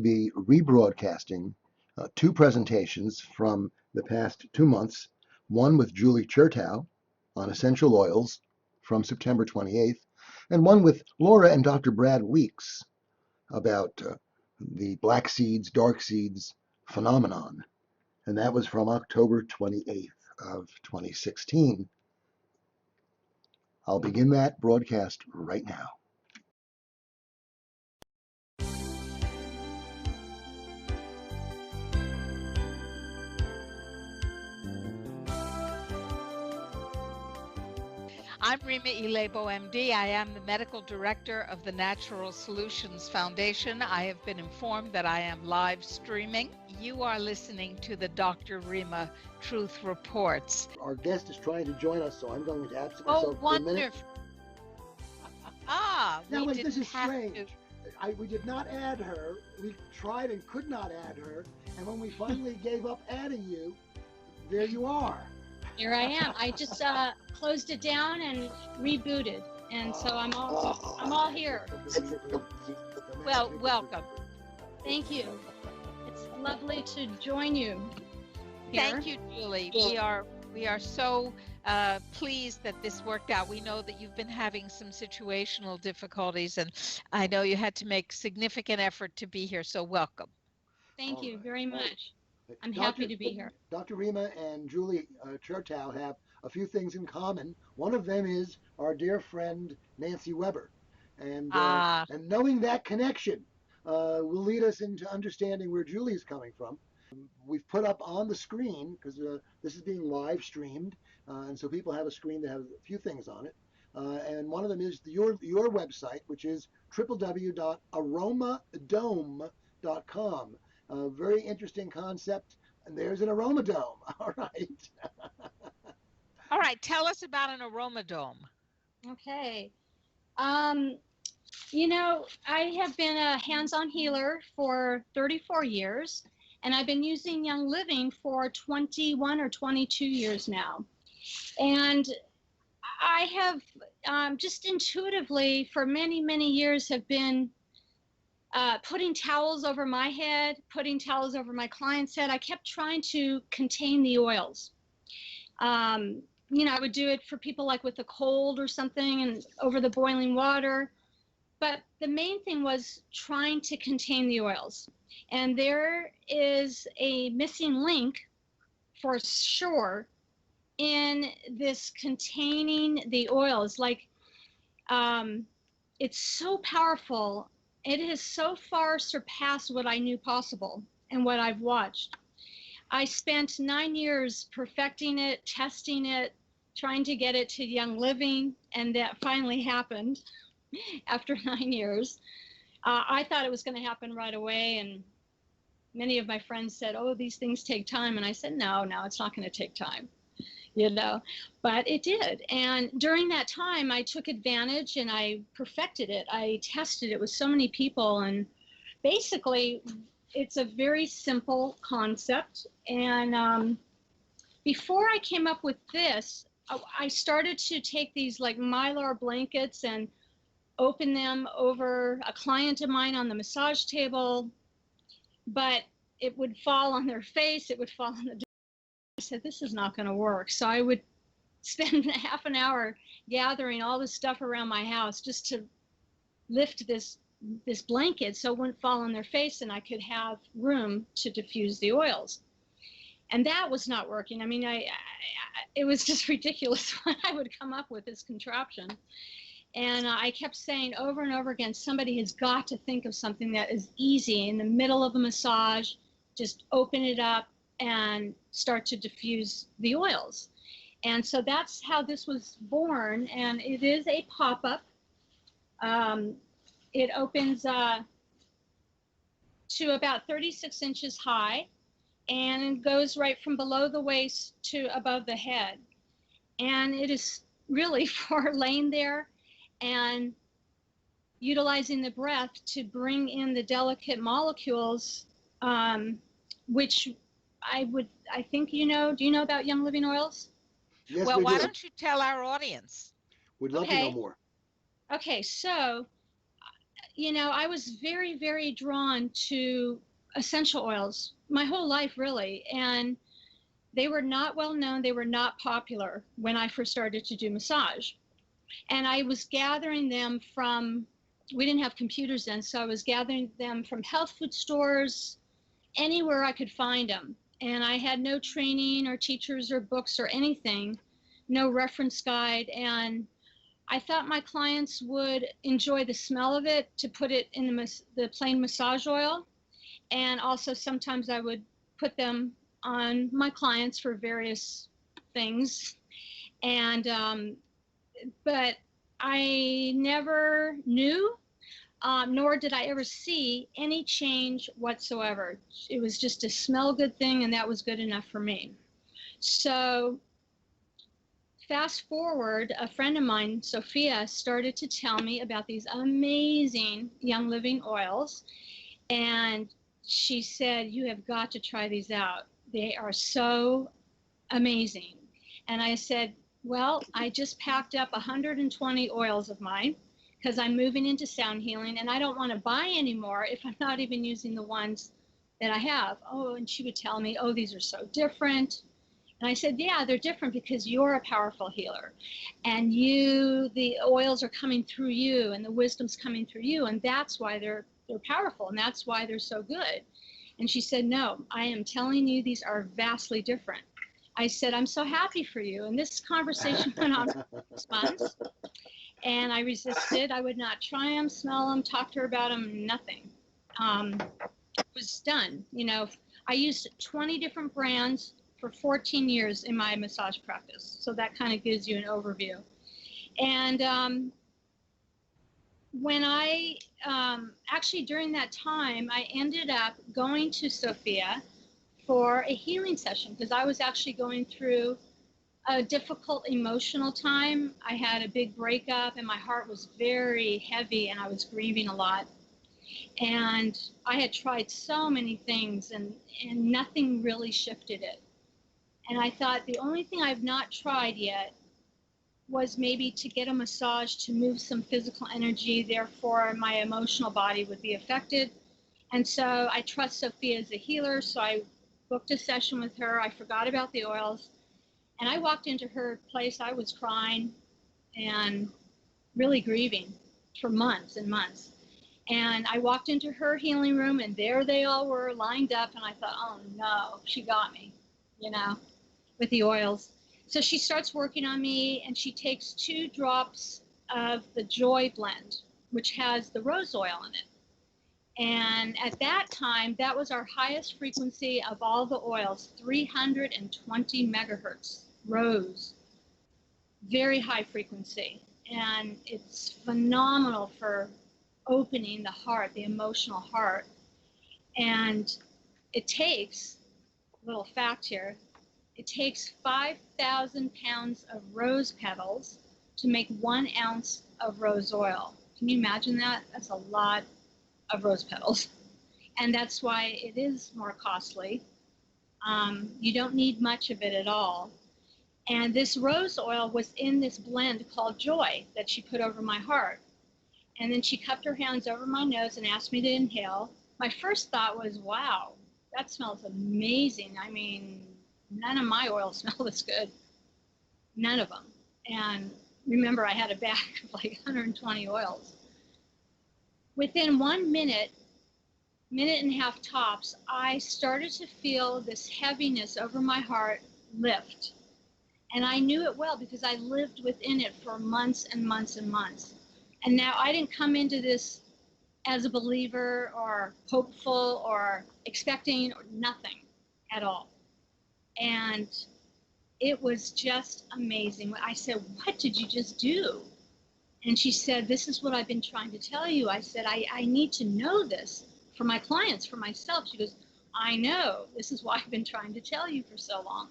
Be rebroadcasting two presentations from the past 2 months, one with Julie Chertow on essential oils from September 28th, and one with Laura and Dr. Brad Weeks about the black seeds, dark seeds phenomenon. And that was from October 28th of 2016. I'll begin that broadcast right now. I'm Rima Ilebo, MD. I am the Medical Director of the Natural Solutions Foundation. I have been informed that I am live streaming. You are listening to the Dr. Rima Truth Reports. Our guest is trying to join us, so I'm going to absent myself for a minute. Now, wait, this is strange. We did not add her. We tried and could not add her. And when we finally gave up adding you, there you are. Here I am. I just closed it down and rebooted, and so I'm all here. Well, welcome. Thank you. It's lovely to join you here. Thank you, Julie. We are so pleased that this worked out. We know that you've been having some situational difficulties, and I know you had to make significant effort to be here. So welcome. Thank you very much. I'm happy to be here. Dr. Rima and Julie Chertow have a few things in common. One of them is our dear friend Nancy Weber. And knowing that connection will lead us into understanding where Julie's coming from. We've put up on the screen, because this is being live streamed, and so people have a screen that has a few things on it. And one of them is your website, which is www.aromadome.com. A very interesting concept, and there's an aromadome. All right. All right, tell us about an aromadome. Okay. You know, I have been a hands-on healer for 34 years, and I've been using Young Living for 21 or 22 years now. And I have just intuitively, for many, many years, have been putting towels over my head, putting towels over my client's head. I kept trying to contain the oils. You know, I would do it for people like with a cold or something and over the boiling water. But the main thing was trying to contain the oils. And there is a missing link for sure in this containing the oils. Like, it's so powerful. It has so far surpassed what I knew possible and what I've watched. I spent 9 years perfecting it, testing it, trying to get it to Young Living, and that finally happened after 9 years. I thought it was going to happen right away, and many of my friends said, oh, these things take time. And I said, no, it's not going to take time, you know, but it did. And during that time, I took advantage and I perfected it. I tested it with so many people, and basically it's a very simple concept. And before I came up with this, I started to take these like Mylar blankets and open them over a client of mine on the massage table, but it would fall on their face, it would fall on the door. I said, this is not going to work. So I would spend half an hour gathering all this stuff around my house just to lift this blanket so it wouldn't fall on their face and I could have room to diffuse the oils. And that was not working. I mean, it was just ridiculous when I would come up with this contraption. And I kept saying over and over again, somebody has got to think of something that is easy in the middle of a massage, just open it up and start to diffuse the oils. And so that's how this was born. And it is a pop-up. It opens to about 36 inches high, and it goes right from below the waist to above the head. And it is really for laying there and utilizing the breath to bring in the delicate molecules, which I think you know. Do you know about Young Living oils? Yes, well, we why do. don't you tell our audience? We'd love to know more. Okay, so I was very, very drawn to essential oils my whole life, really. And they were not well known. They were not popular when I first started to do massage. And I was gathering them from, we didn't have computers then, so I was gathering them from health food stores, anywhere I could find them. And I had no training or teachers or books or anything, no reference guide. And I thought my clients would enjoy the smell of it to put it in the plain massage oil. And also sometimes I would put them on my clients for various things. And, but I never knew, nor did I ever see any change whatsoever. It was just a smell good thing, and that was good enough for me. So fast forward, a friend of mine, Sophia, started to tell me about these amazing Young Living oils. And she said, you have got to try these out. They are so amazing. And I said, well, I just packed up 120 oils of mine because I'm moving into sound healing, and I don't want to buy anymore if I'm not even using the ones that I have. Oh, and she would tell me, oh, these are so different. And I said, yeah, they're different because you're a powerful healer, and the oils are coming through you, and the wisdom's coming through you, and that's why they're powerful, and that's why they're so good. And she said, no, I am telling you, these are vastly different. I said, I'm so happy for you. And this conversation went on for 6 months, and I resisted. I would not try them, smell them, talk to her about them, nothing. It was done. I used 20 different brands for 14 years in my massage practice. So that kind of gives you an overview. And when I, actually during that time, I ended up going to Sophia for a healing session because I was actually going through a difficult emotional time. I had a big breakup and my heart was very heavy and I was grieving a lot. And I had tried so many things and nothing really shifted it. And I thought the only thing I've not tried yet was maybe to get a massage to move some physical energy, therefore my emotional body would be affected. And so I trust Sophia as a healer, so I booked a session with her. I forgot about the oils. And I walked into her place, I was crying and really grieving for months and months. And I walked into her healing room and there they all were lined up, and I thought, oh no, she got me, with the oils. So she starts working on me and she takes 2 drops of the Joy blend, which has the rose oil in it. And at that time, that was our highest frequency of all the oils, 320 megahertz, rose, very high frequency. And it's phenomenal for opening the heart, the emotional heart. And it takes, little fact here, it takes 5,000 pounds of rose petals to make 1 ounce of rose oil. Can you imagine that? That's a lot of rose petals. And that's why it is more costly. You don't need much of it at all. And this rose oil was in this blend called Joy that she put over my heart. And then she cupped her hands over my nose and asked me to inhale. My first thought was, wow, that smells amazing. I mean, none of my oils smell this good. None of them. And remember, I had a bag of like 120 oils. Within 1 minute, minute and a half tops, I started to feel this heaviness over my heart lift. And I knew it well because I lived within it for months and months and months. And now I didn't come into this as a believer or hopeful or expecting or nothing at all. And it was just amazing. I said, what did you just do? And she said, this is what I've been trying to tell you. I said, I need to know this for my clients, for myself. She goes, I know. This is why I've been trying to tell you for so long.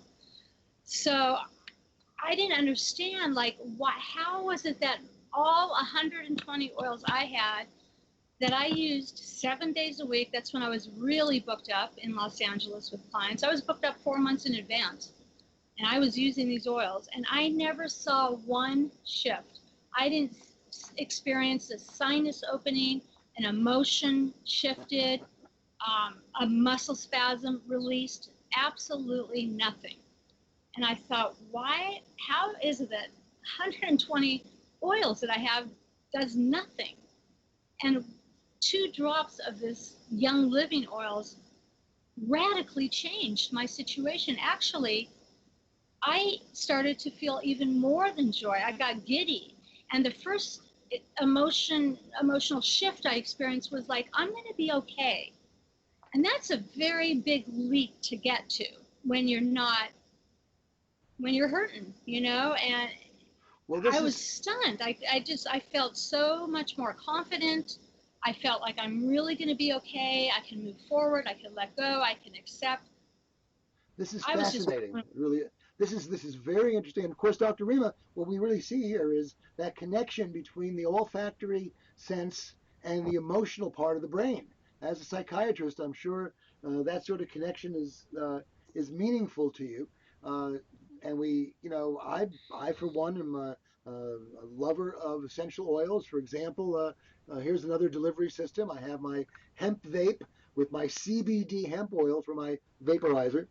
So I didn't understand, like, how was it that all 120 oils I had that I used 7 days a week, that's when I was really booked up in Los Angeles with clients. I was booked up 4 months in advance, and I was using these oils, and I never saw one shift. I didn't experience a sinus opening, an emotion shifted, a muscle spasm released, absolutely nothing. And I thought, why, how is it that 120 oils that I have does nothing? And 2 drops of this Young Living oils radically changed my situation. Actually, I started to feel even more than joy. I got giddy. And the first emotional shift I experienced was like, I'm going to be okay. And that's a very big leap to get to when you're hurting, you know? And Well, I was stunned. I felt so much more confident. I felt like I'm really going to be okay. I can move forward. I can let go. I can accept. This is fascinating. Really, this is very interesting. And of course, Dr. Rima, what we really see here is that connection between the olfactory sense and the emotional part of the brain. As a psychiatrist, I'm sure that sort of connection is meaningful to you. And we, you know, I for one am a lover of essential oils. For example, here's another delivery system. I have my hemp vape with my CBD hemp oil for my vaporizer.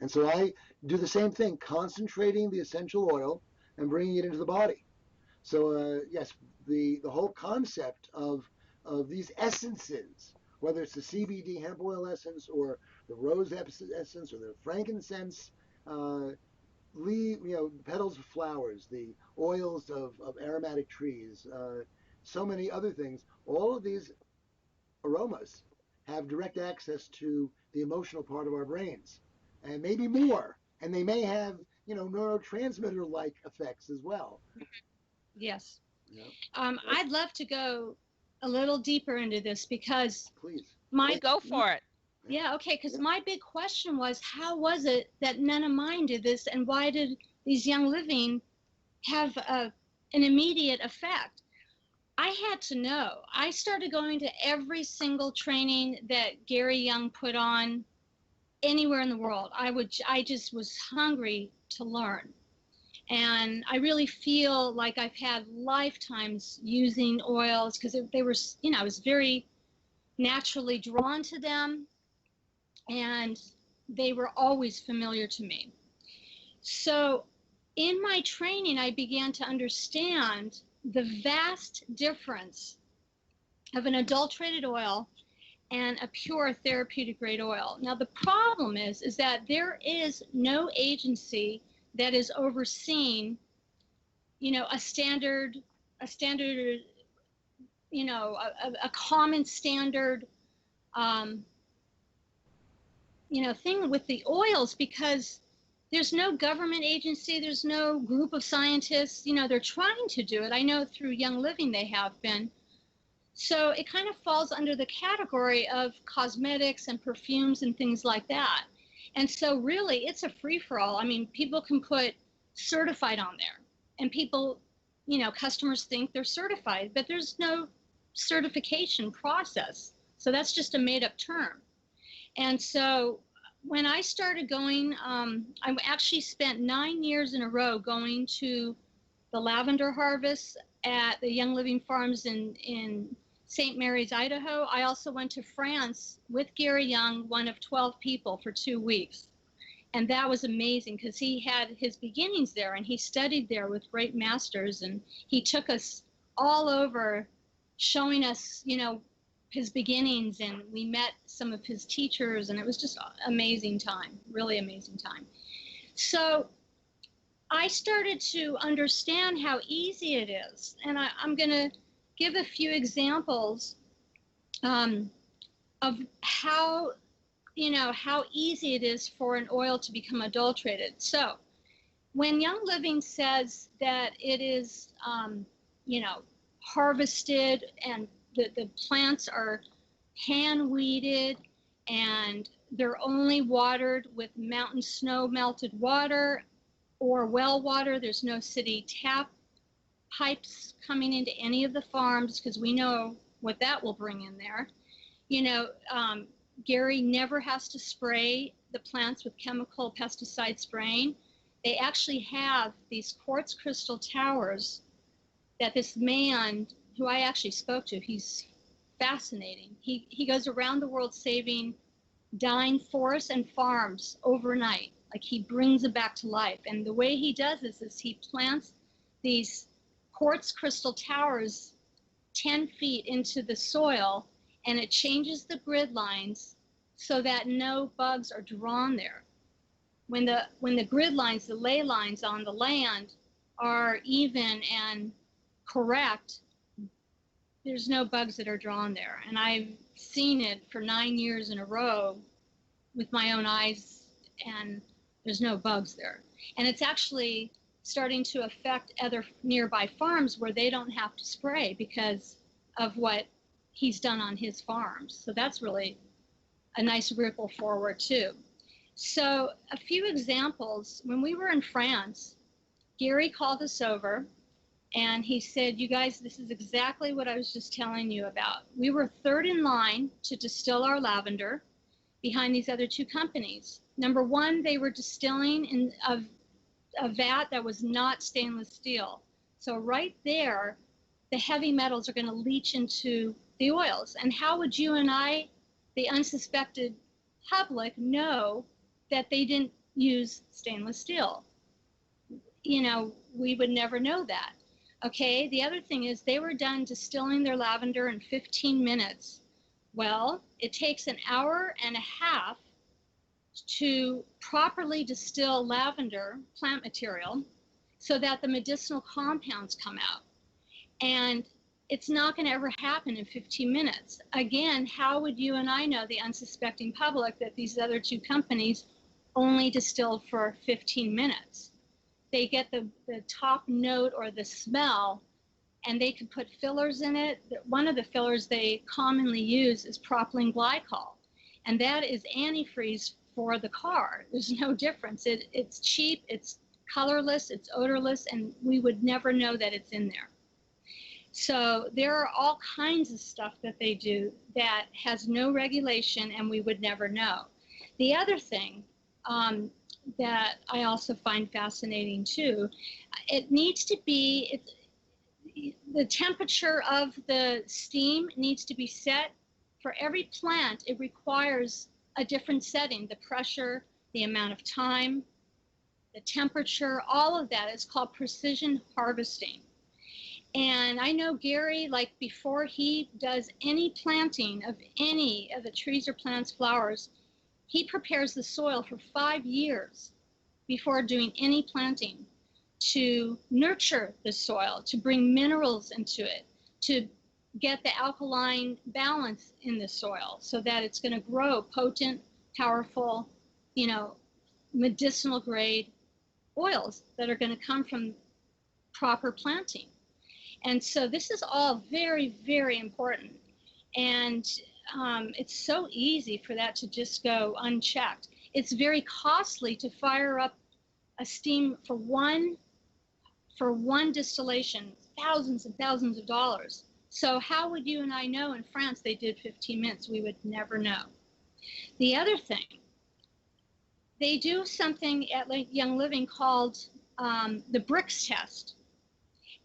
And so I do the same thing, concentrating the essential oil and bringing it into the body. So yes, the whole concept of these essences, whether it's the CBD hemp oil essence or the rose essence or the frankincense, petals of flowers, the oils of aromatic trees, so many other things. All of these aromas have direct access to the emotional part of our brains, and maybe more. And they may have, neurotransmitter-like effects as well. Yes. Yeah. I'd love to go a little deeper into this because Please. Go for it. Yeah, okay, because my big question was, how was it that none of mine did this, and why did these Young Living have an immediate effect? I had to know. I started going to every single training that Gary Young put on anywhere in the world. I just was hungry to learn. And I really feel like I've had lifetimes using oils because they were, I was very naturally drawn to them, and they were always familiar to me. So in my training, I began to understand the vast difference of an adulterated oil and a pure therapeutic grade oil. Now the problem is that there is no agency that is overseeing, a standard, a common standard, thing with the oils, because there's no government agency, there's no group of scientists, they're trying to do it. I know through Young Living they have been. So it kind of falls under the category of cosmetics and perfumes and things like that. And so really it's a free-for-all. I mean, people can put certified on there, and people, customers think they're certified, but there's no certification process. So that's just a made-up term. And so when I started going, I actually spent 9 years in a row going to the lavender harvest at the Young Living Farms in St. Mary's, Idaho. I also went to France with Gary Young, one of 12 people, for 2 weeks. And that was amazing because he had his beginnings there, and he studied there with great masters, and he took us all over showing us, his beginnings, and we met some of his teachers, and it was just amazing time, really amazing time. So I started to understand how easy it is, and I'm going to give a few examples of how easy it is for an oil to become adulterated. So when Young Living says that it is, harvested, and the plants are hand weeded, and they're only watered with mountain snow melted water or well water. There's no city tap pipes coming into any of the farms, because we know what that will bring in there. Gary never has to spray the plants with chemical pesticide spraying. They actually have these quartz crystal towers that this man who I actually spoke to, he's fascinating. He goes around the world saving dying forests and farms overnight. Like, he brings it back to life. And the way he does this is he plants these quartz crystal towers 10 feet into the soil, and it changes the grid lines so that no bugs are drawn there. When the grid lines, the ley lines on the land are even and correct, there's no bugs that are drawn there. And I've seen it for 9 years in a row with my own eyes, and there's no bugs there. And it's actually starting to affect other nearby farms where they don't have to spray because of what he's done on his farms. So that's really a nice ripple forward too. So a few examples. When we were in France, Gary called us over and he said, you guys, this is exactly what I was just telling you about. We were third in line to distill our lavender behind these other two companies. Number one, they were distilling in a vat that was not stainless steel. So right there, the heavy metals are going to leach into the oils. And how would you and I, the unsuspected public, know that they didn't use stainless steel? You know, we would never know that. Okay, the other thing is they were done distilling their lavender in 15 minutes. Well, it takes an hour and a half to properly distill lavender plant material so that the medicinal compounds come out. And it's not going to ever happen in 15 minutes. Again, how would you and I know, the unsuspecting public, that these other two companies only distilled for 15 minutes? They get the top note or the smell, and they could put fillers in it. One of the fillers they commonly use is propylene glycol, and that is antifreeze for the car. There's no difference. It's cheap, it's colorless, it's odorless, and we would never know that it's in there. So there are all kinds of stuff that they do that has no regulation, and we would never know. The other thing that I also find fascinating too, it needs to be, the temperature of the steam needs to be set. For every plant, it requires a different setting. The pressure, the amount of time, the temperature, all of that is called precision harvesting. And I know Gary, like before he does any planting of any of the trees or plants, flowers, he prepares the soil for 5 years before doing any planting to nurture the soil, to bring minerals into it, to get the alkaline balance in the soil so that it's going to grow potent, powerful, you know, medicinal grade oils that are going to come from proper planting. And so this is all very, very important. And it's so easy for that to just go unchecked. It's very costly to fire up a steam for one distillation, thousands and thousands of dollars. So how would you and I know in France they did 15 minutes? We would never know. The other thing, they do something at Young Living called the bricks test.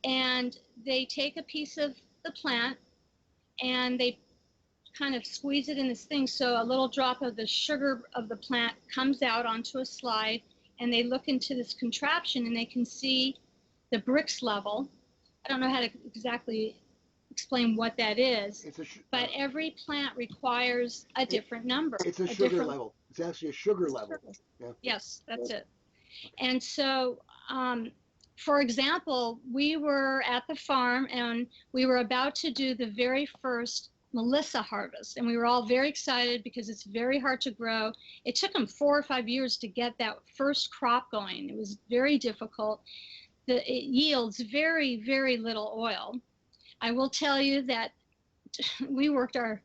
And they take a piece of the plant and they kind of squeeze it in this thing so a little drop of the sugar of the plant comes out onto a slide, and they look into this contraption and they can see the bricks level. I don't know how to exactly explain what that is, but every plant requires a different number. It's a sugar level. It's actually a sugar level. Yeah. Yes, that's it. And so, for example, we were at the farm and we were about to do the very first Melissa harvest, and we were all very excited because it's very hard to grow. It took them 4 or 5 years to get that first crop going. It was very difficult. It yields very, very little oil. I will tell you that we worked our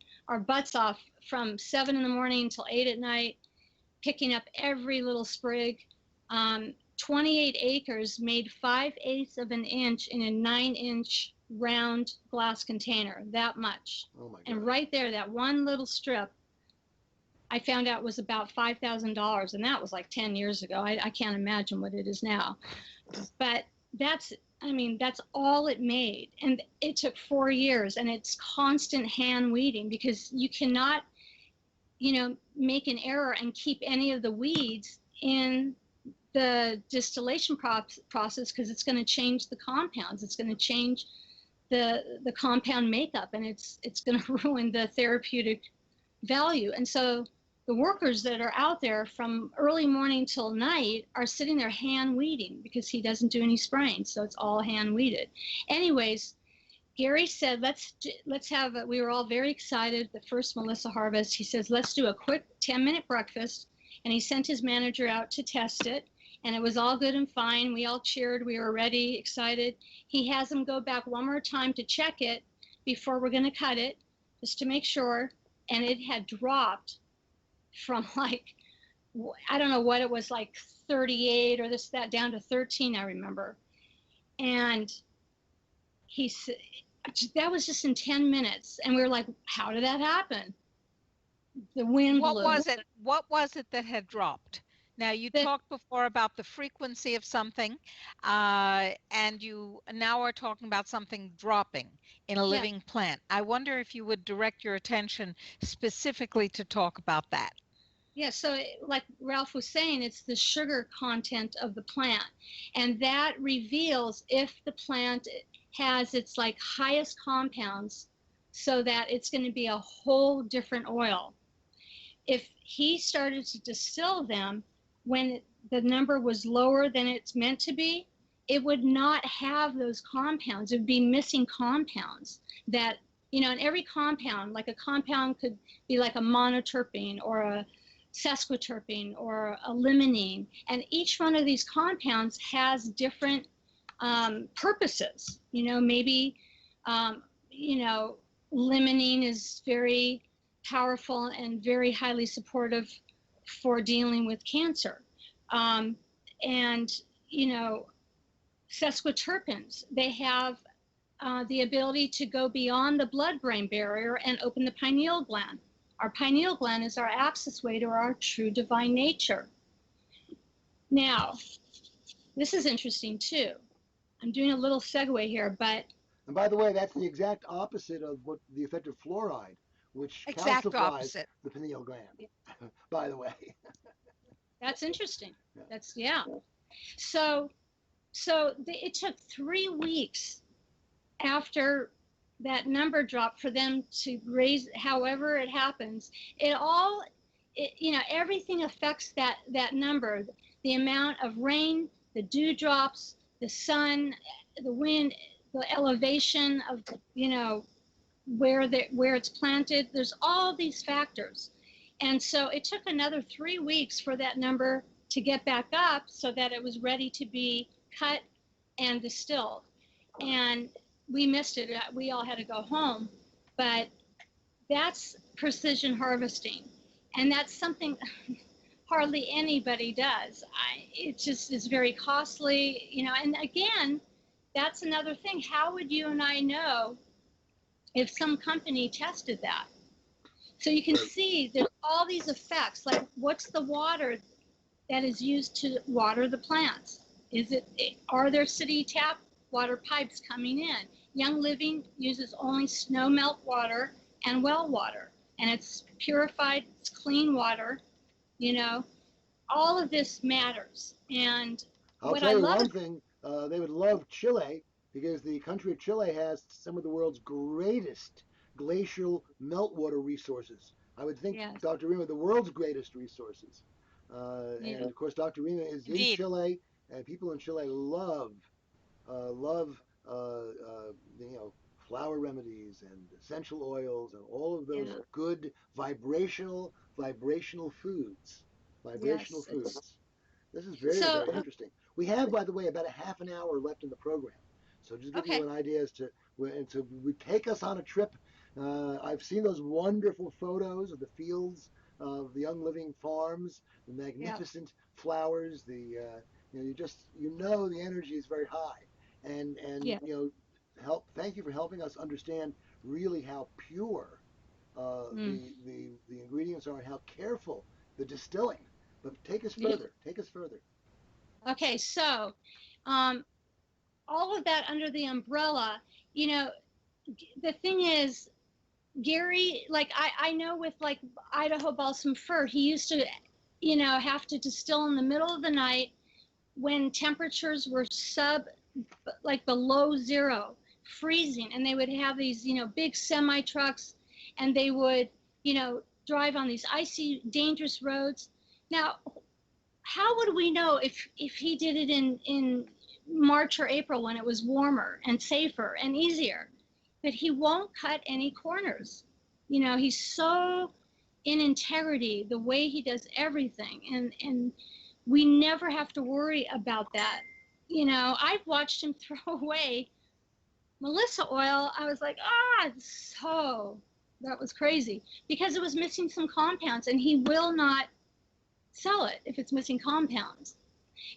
butts off from 7 in the morning until 8 at night, picking up every little sprig. 28 acres made 5/8 of an inch in a 9-inch round glass container, that much. Oh my God. And right there, that one little strip, I found out was about $5,000, and that was like 10 years ago. I can't imagine what it is now. But that's I mean, that's all it made. And it took 4 years, and it's constant hand weeding because you cannot, make an error and keep any of the weeds in the distillation process, because it's going to change the compounds. It's going to change the compound makeup, and it's going to ruin the therapeutic value. And so the workers that are out there from early morning till night are sitting there hand weeding because he doesn't do any spraying, so it's all hand weeded. Anyways, Gary said, let's have we were all very excited. The first Melissa harvest, he says, let's do a quick 10-minute breakfast. And he sent his manager out to test it. And it was all good and fine. We all cheered. We were ready, excited. He has them go back one more time to check it before we're going to cut it, just to make sure. And it had dropped from like, I don't know what it was, like 38 or this, that, down to 13, I remember. And he said, that was just in 10 minutes. And we were like, how did that happen? The wind blew. What was it that had dropped? Now, you talked before about the frequency of something, and you now are talking about something dropping in a living plant. I wonder if you would direct your attention specifically to talk about that. Yeah, so like Ralph was saying, it's the sugar content of the plant, and that reveals if the plant has its like highest compounds, so that it's going to be a whole different oil. If he started to distill them when the number was lower than it's meant to be, it would not have those compounds. It would be missing compounds that, and every compound, like a compound could be like a monoterpene or a sesquiterpene or a limonene. And each one of these compounds has different purposes. Maybe, limonene is very powerful and very highly supportive for dealing with cancer. And, sesquiterpenes, they have the ability to go beyond the blood-brain barrier and open the pineal gland. Our pineal gland is our access way to our true divine nature. Now, this is interesting too. I'm doing a little segue here, but... And by the way, that's the exact opposite of what the effect of fluoride, which calcifies the pineal gland, by the way. That's interesting. Yeah. So it took 3 weeks after that number dropped for them to raise, however it happens. Everything affects that number. The amount of rain, the dewdrops, the sun, the wind, the elevation of, where it's planted. There's all these factors. And so it took another 3 weeks for that number to get back up so that it was ready to be cut and distilled. And we missed it. We all had to go home. But that's precision harvesting. And that's something hardly anybody does. It just is very costly, and again, that's another thing. How would you and I know if some company tested that? So you can see there's all these effects, like what's the water that is used to water the plants? Are there city tap water pipes coming in? Young Living uses only snow melt water and well water, and it's purified, it's clean water, all of this matters. And I'll tell you one thing, they would love Chile, because the country of Chile has some of the world's greatest glacial meltwater resources. I would think, yes. Dr. Rima, the world's greatest resources. And of course, Dr. Rima is in Chile, and people in Chile love flower remedies and essential oils and all of those good vibrational foods. Foods. This is very, very interesting. We have, by the way, about a half an hour left in the program. So just give you an idea as to take us on a trip. I've seen those wonderful photos of the fields of the Young Living farms, the magnificent flowers. The the energy is very high, and thank you for helping us understand really how pure the ingredients are and how careful the distilling. But take us further. Take us further. Okay, so all of that under the umbrella. You know, the thing is, Gary, like I know with like Idaho balsam fir, he used to, you know, have to distill in the middle of the night when temperatures were like below zero, freezing, and they would have these, you know, big semi trucks, and they would, you know, drive on these icy, dangerous roads. Now, how would we know if he did it in March or April when it was warmer and safer and easier? But he won't cut any corners. You know, he's so in integrity the way he does everything, and we never have to worry about that. You know, I've watched him throw away Melissa oil. I was like, so that was crazy because it was missing some compounds, and he will not sell it if it's missing compounds.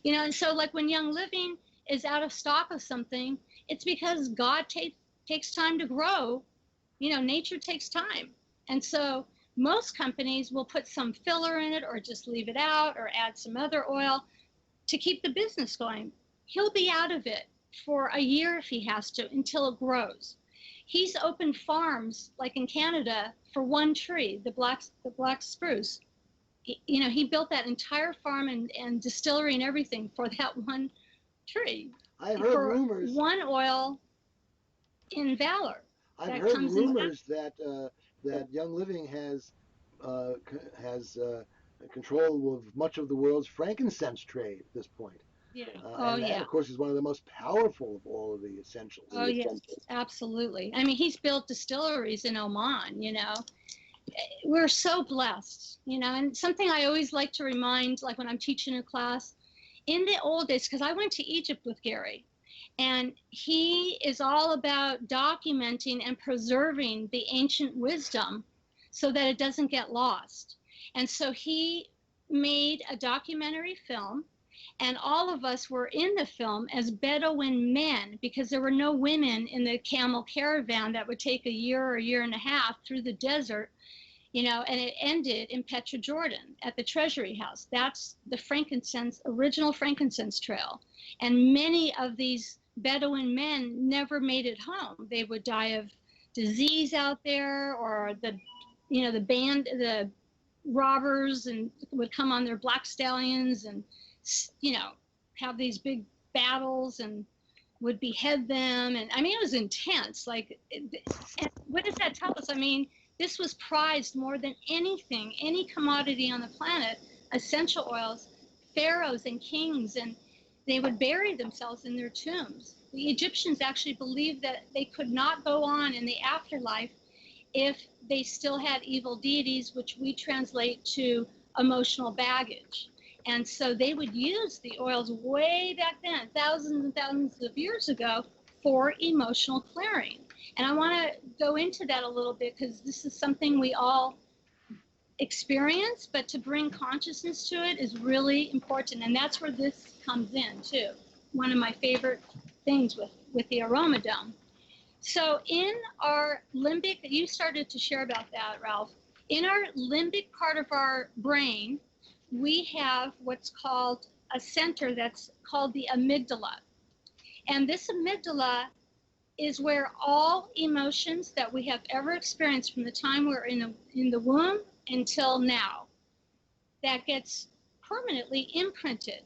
You know, and so like when Young Living is out of stock of something, it's because God takes time to grow. You know, nature takes time. And so most companies will put some filler in it or just leave it out or add some other oil to keep the business going. He'll be out of it for a year if he has to until it grows. He's opened farms like in Canada for one tree, the black spruce. You know, he built that entire farm and distillery and everything for that one tree. I've heard for rumors. One oil in Valor. I've heard rumors that that Young Living has control of much of the world's frankincense trade at this point. Yeah. And that, of course, is one of the most powerful of all of the essentials. Oh, yes, absolutely. I mean, he's built distilleries in Oman, you know. We're so blessed, you know, and something I always like to remind, like when I'm teaching a class, in the old days, because I went to Egypt with Gary, and he is all about documenting and preserving the ancient wisdom so that it doesn't get lost. And so he made a documentary film, and all of us were in the film as Bedouin men because there were no women in the camel caravan that would take a year or a year and a half through the desert, you know, and it ended in Petra, Jordan at the Treasury House. That's the original frankincense trail. And many of these Bedouin men never made it home. They would die of disease out there, or the robbers and would come on their black stallions and, you know, have these big battles and would behead them. And I mean, it was intense. Like, and what does that tell us? I mean, this was prized more than anything, any commodity on the planet, essential oils, pharaohs and kings, and they would bury themselves in their tombs. The Egyptians actually believed that they could not go on in the afterlife if they still had evil deities, which we translate to emotional baggage. And so they would use the oils way back then, thousands and thousands of years ago, for emotional clearing. And I want to go into that a little bit because this is something we all experience, but to bring consciousness to it is really important. And that's where this comes in too. One of my favorite things with the aromadome. So in our limbic, you started to share about that, Ralph. In our limbic part of our brain, we have what's called a center that's called the amygdala. And this amygdala is where all emotions that we have ever experienced from the time we're in the womb until now, that gets permanently imprinted.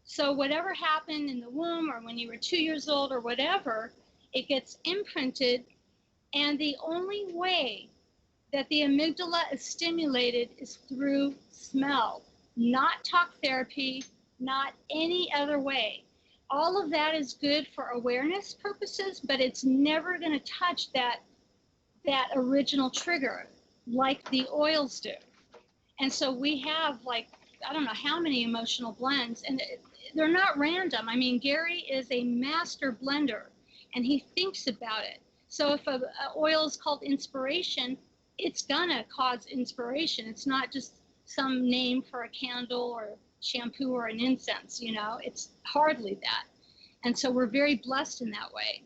So whatever happened in the womb or when you were 2 years old or whatever, it gets imprinted. And the only way that the amygdala is stimulated is through smell, not talk therapy, not any other way. All of that is good for awareness purposes, but it's never going to touch that original trigger like the oils do. And so we have, like, I don't know how many emotional blends, and they're not random. I mean, Gary is a master blender, and he thinks about it. So if a oil is called inspiration, it's gonna cause inspiration. It's not just some name for a candle or shampoo or an incense, you know, it's hardly that. And so we're very blessed in that way.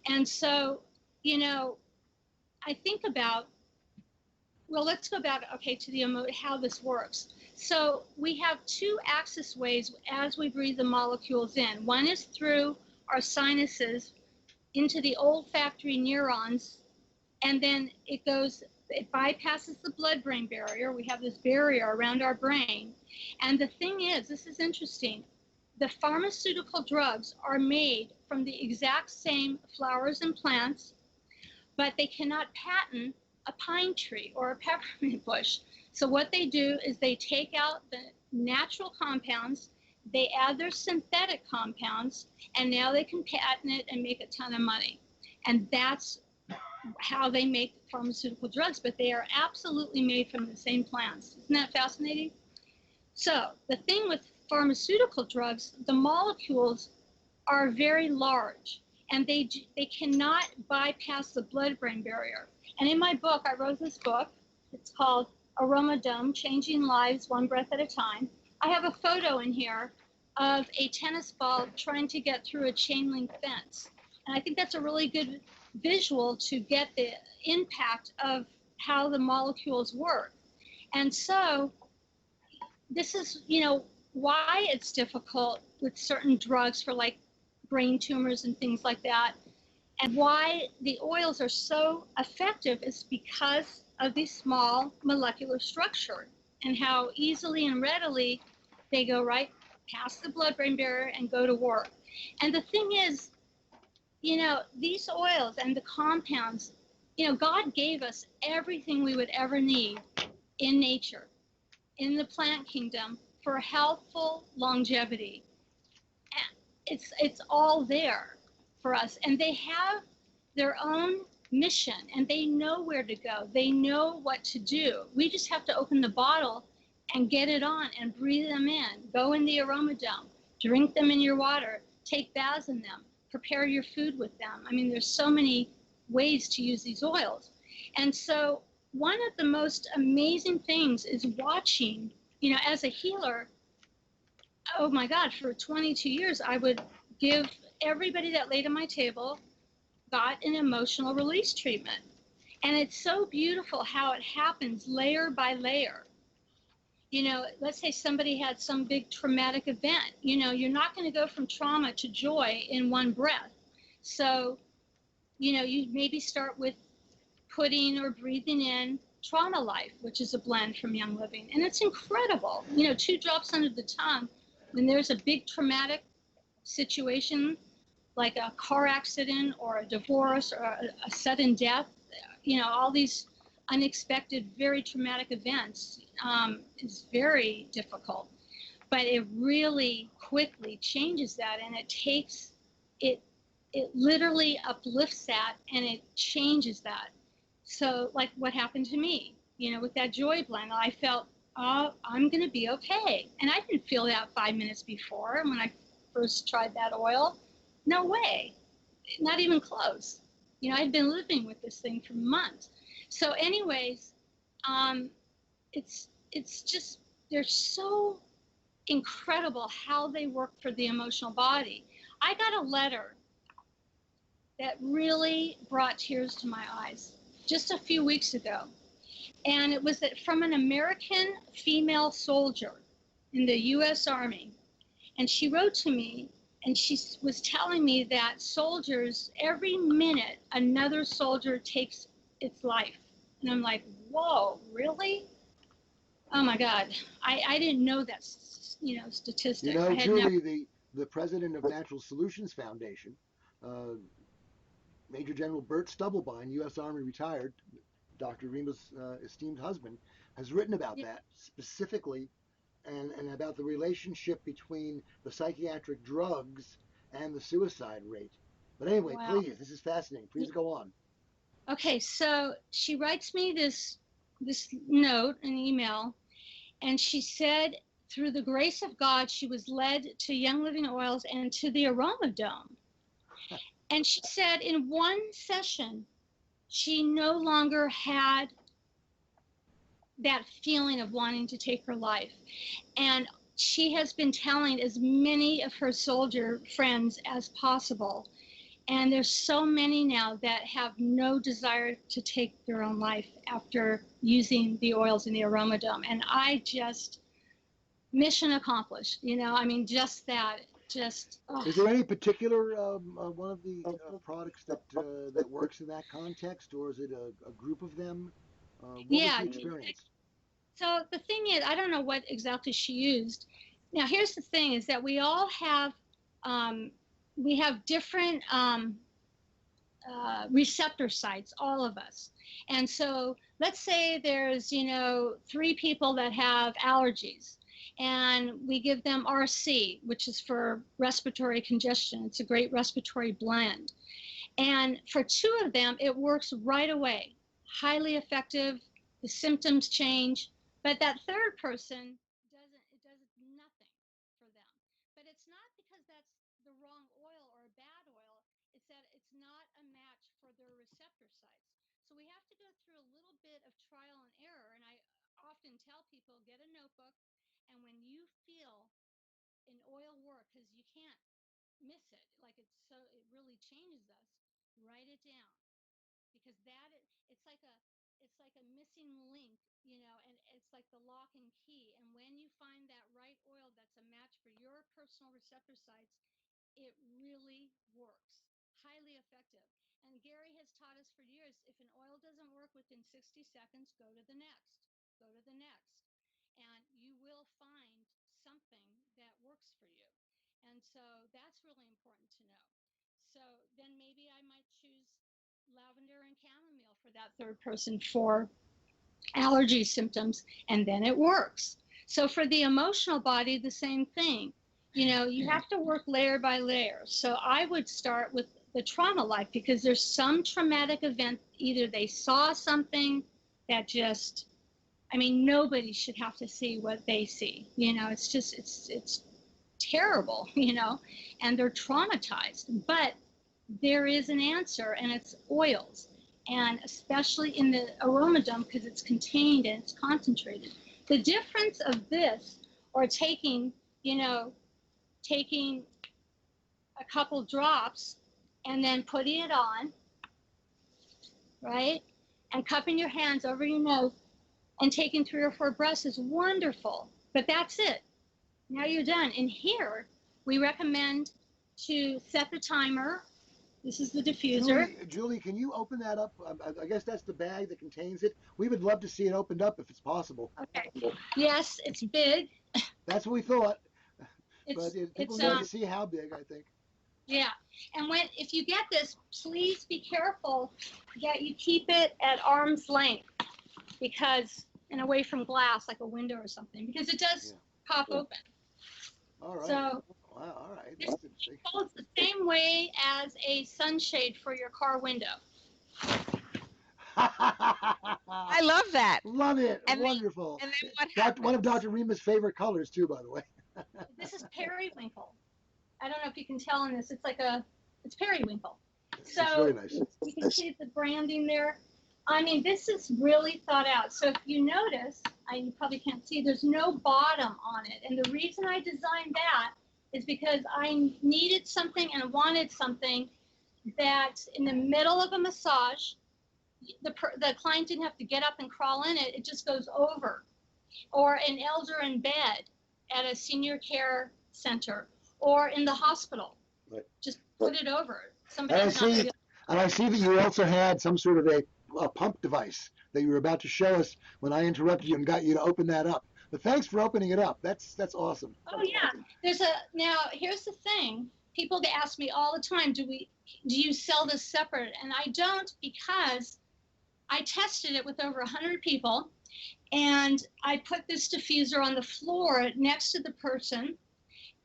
And so, you know, I think about, well, let's go back, okay, to how this works. So we have two axis ways as we breathe the molecules in. One is through our sinuses into the olfactory neurons, and then it bypasses the blood-brain barrier. We have this barrier around our brain. And the thing is, this is interesting, the pharmaceutical drugs are made from the exact same flowers and plants, but they cannot patent a pine tree or a peppermint bush. So what they do is they take out the natural compounds, they add their synthetic compounds, and now they can patent it and make a ton of money. And that's how they make pharmaceutical drugs, but they are absolutely made from the same plants. Isn't that fascinating? So the thing with pharmaceutical drugs, the molecules are very large, and they cannot bypass the blood-brain barrier. And in my book, I wrote this book. It's called Aromadome, Changing Lives One Breath at a Time. I have a photo in here of a tennis ball trying to get through a chain link fence. And I think that's a really good visual to get the impact of how the molecules work. And so this is, why it's difficult with certain drugs for like brain tumors and things like that. And why the oils are so effective is because of the small molecular structure and how easily and readily they go right past the blood-brain barrier and go to work. And the thing is, these oils and the compounds, God gave us everything we would ever need in nature, in the plant kingdom, for healthful longevity. It's all there for us. And they have their own mission, and they know where to go. They know what to do. We just have to open the bottle and get it on and breathe them in. Go in the aromadome, drink them in your water, take baths in them, prepare your food with them. I mean, there's so many ways to use these oils. And so one of the most amazing things is watching, as a healer, oh my God, for 22 years, I would give everybody that laid on my table got an emotional release treatment. And it's so beautiful how it happens layer by layer. Let's say somebody had some big traumatic event. You're not going to go from trauma to joy in one breath. So, you maybe start with putting or breathing in Trauma Life, which is a blend from Young Living. And it's incredible. 2 drops under the tongue. When there's a big traumatic situation, like a car accident or a divorce or a sudden death, all these unexpected, very traumatic events, is very difficult. But it really quickly changes that, and it literally uplifts that, and it changes that. So like what happened to me, with that joy blend, I felt, oh, I'm going to be okay. And I didn't feel that 5 minutes before when I first tried that oil. No way, not even close. I'd been living with this thing for months. So anyways, it's just, they're so incredible how they work for the emotional body. I got a letter that really brought tears to my eyes just a few weeks ago. And it was from an American female soldier in the U.S. Army. And she wrote to me, and she was telling me that soldiers, every minute, another soldier takes its life. And I'm like, whoa, really? Oh my God, I didn't know that, statistic. Julie, the president of Natural Solutions Foundation, Major General Bert Stubblebine, U.S. Army retired, Dr. Rima's esteemed husband, has written about that specifically, and about the relationship between the psychiatric drugs and the suicide rate. But anyway, wow. Please, this is fascinating. Please go on. Okay, so she writes me this note, an email, and she said, through the grace of God, she was led to Young Living Oils and to the Aromadome. And she said in one session, she no longer had that feeling of wanting to take her life. And she has been telling as many of her soldier friends as possible. And there's so many now that have no desire to take their own life after using the oils in the Aromadome. And I just, mission accomplished, just that, just, Is there any particular one of the products that works in that context, or is it a group of them? What was yeah. the experience? So the thing is, I don't know what exactly she used. Now, here's the thing: is that um, we have different receptor sites, all of us. And so let's say there's, 3 people that have allergies, and we give them RC, which is for respiratory congestion. It's a great respiratory blend. And for 2 of them, it works right away, highly effective. The symptoms change, but that third person it does nothing for them. But it's not because that's the wrong oil or a bad oil. It's that it's not a match for their receptor sites. So we have to go through a little bit of trial and error. And I often tell people, get a notebook, and when you feel an oil work, because you can't miss it, like it really changes us, write it down, because it's like a missing link, and it's like the lock and key. And when you find that right oil that's a match for your personal receptor sites, it really works. Highly effective. And Gary has taught us for years, if an oil doesn't work within 60 seconds, go to the next. Go to the next. And you will find something that works for you. And so that's really important to know. So then maybe I might choose lavender and chamomile for that third person for allergy symptoms, and then it works. So for the emotional body, the same thing. You have to work layer by layer. So I would start with the trauma life, because there's some traumatic event. Either they saw something that just, I mean, nobody should have to see what they see. It's just, it's terrible, and they're traumatized. But there is an answer, and it's oils, and especially in the aromadome, because it's contained and it's concentrated. The difference of this, or taking a couple drops and then putting it on, right, and cupping your hands over your nose and taking 3 or 4 breaths is wonderful. But that's it. Now you're done. And here we recommend to set the timer. This is the diffuser. Julie, can you open that up? I guess that's the bag that contains it. We would love to see it opened up if it's possible. Okay. Yes, it's big. That's what we thought. But people need to see how big, I think. Yeah. And if you get this, please be careful that you keep it at arm's length, and away from glass, like a window or something, because it does pop open. All right. So, wow, all right. That's interesting. It holds the same way as a sunshade for your car window. I love that. Love it. And wonderful. And then what happens? One of Dr. Rima's favorite colors, too, by the way. This is periwinkle. I don't know if you can tell in this. It's periwinkle. So it's very nice. You can see the branding there. I mean, this is really thought out. So if you notice, you probably can't see, there's no bottom on it. And the reason I designed that is because I needed something and wanted something that in the middle of a massage, the client didn't have to get up and crawl in it. It just goes over. Or an elder in bed at a senior care center or in the hospital. Right. Just put it over. And I see that you also had some sort of a pump device that you were about to show us when I interrupted you and got you to open that up. But thanks for opening it up. That's awesome. Oh yeah. Now here's the thing. People ask me all the time, do you sell this separate? And I don't, because I tested it with over 100 people, and I put this diffuser on the floor next to the person,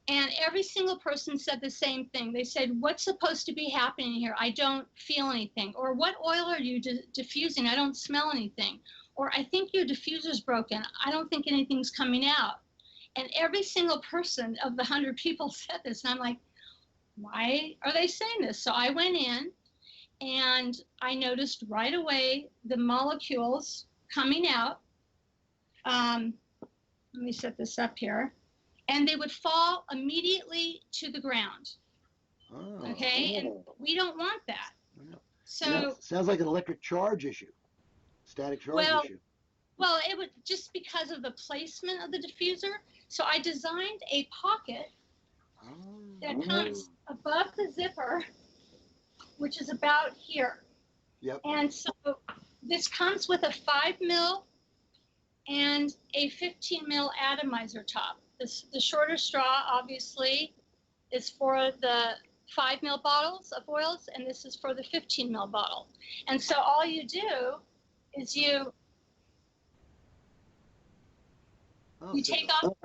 and every single person said the same thing. They said, what's supposed to be happening here? I don't feel anything. Or what oil are you diffusing? I don't smell anything. Or I think your diffuser's broken. I don't think anything's coming out. And every single person of the 100 people said this. And I'm like, why are they saying this? So I went in and I noticed right away the molecules coming out. Let me set this up here. And they would fall immediately to the ground. Oh. Okay, and we don't want that. So sounds like an electric charge issue, static charge issue. Well, it would just because of the placement of the diffuser. So I designed a pocket that comes above the zipper, which is about here. Yep. And so this comes with a 5 mil and a 15 mil atomizer top. The shorter straw, obviously, is for the 5 mil bottles of oils, and this is for the 15 mil bottle. And so all you do is you take off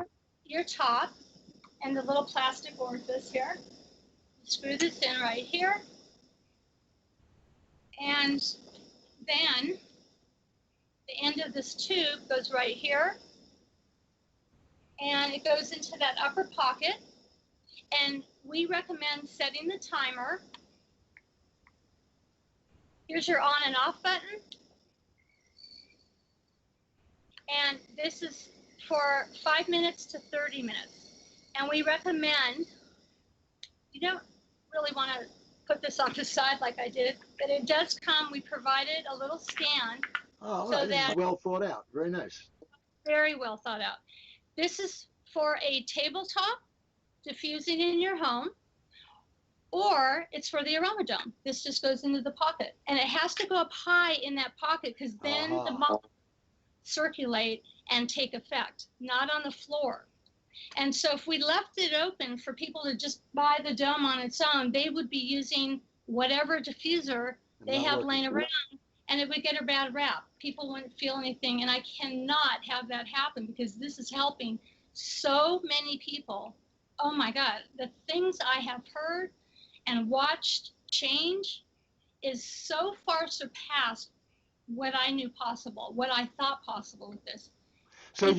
your top and the little plastic orifice here. Screw this in right here. And then the end of this tube goes right here. And it goes into that upper pocket. And we recommend setting the timer. Here's your on and off button. And this is for 5 minutes to 30 minutes. And we recommend, you don't really want to put this on the side like I did, but it does come, we provided a little stand. Oh, so this is well thought out. Very nice. Very well thought out. This is for a tabletop, diffusing in your home, or it's for the aroma-dome. This just goes into the pocket. And it has to go up high in that pocket because then the molecules circulate and take effect, not on the floor. And so if we left it open for people to just buy the dome on its own, they would be using whatever diffuser they have laying around, and it would get a bad rap. People wouldn't feel anything, and I cannot have that happen because this is helping so many people. Oh my God, the things I have heard and watched change is so far surpassed what I knew possible, what I thought possible with this. So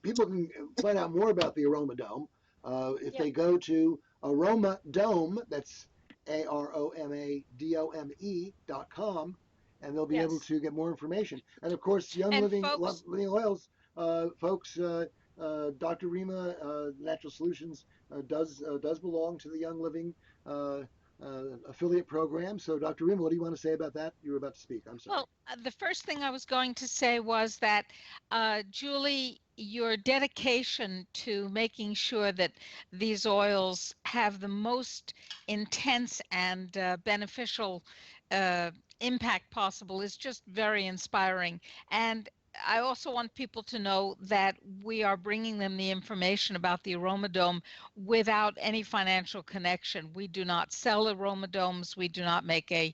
people can find out more about the Aroma Dome if they go to Aroma Dome, that's AROMADOME.com, and they'll be able to get more information. And of course, Young Living Oils, folks, Dr. Rima, Natural Solutions does belong to the Young Living affiliate program. So, Dr. Rima, what do you want to say about that? You were about to speak. I'm sorry. Well, the first thing I was going to say was that, Julie, your dedication to making sure that these oils have the most intense and beneficial impact possible is just very inspiring. And I also want people to know that we are bringing them the information about the AromaDome without any financial connection. We do not sell AromaDomes. We do not make a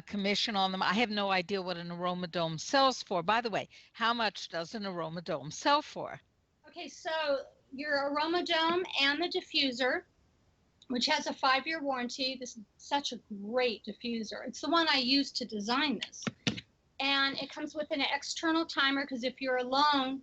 commission on them. I have no idea what an AromaDome sells for. By the way, how much does an AromaDome sell for? Okay, so your AromaDome and the diffuser, which has a 5-year warranty. This is such a great diffuser. It's the one I used to design this. And it comes with an external timer because if you're alone,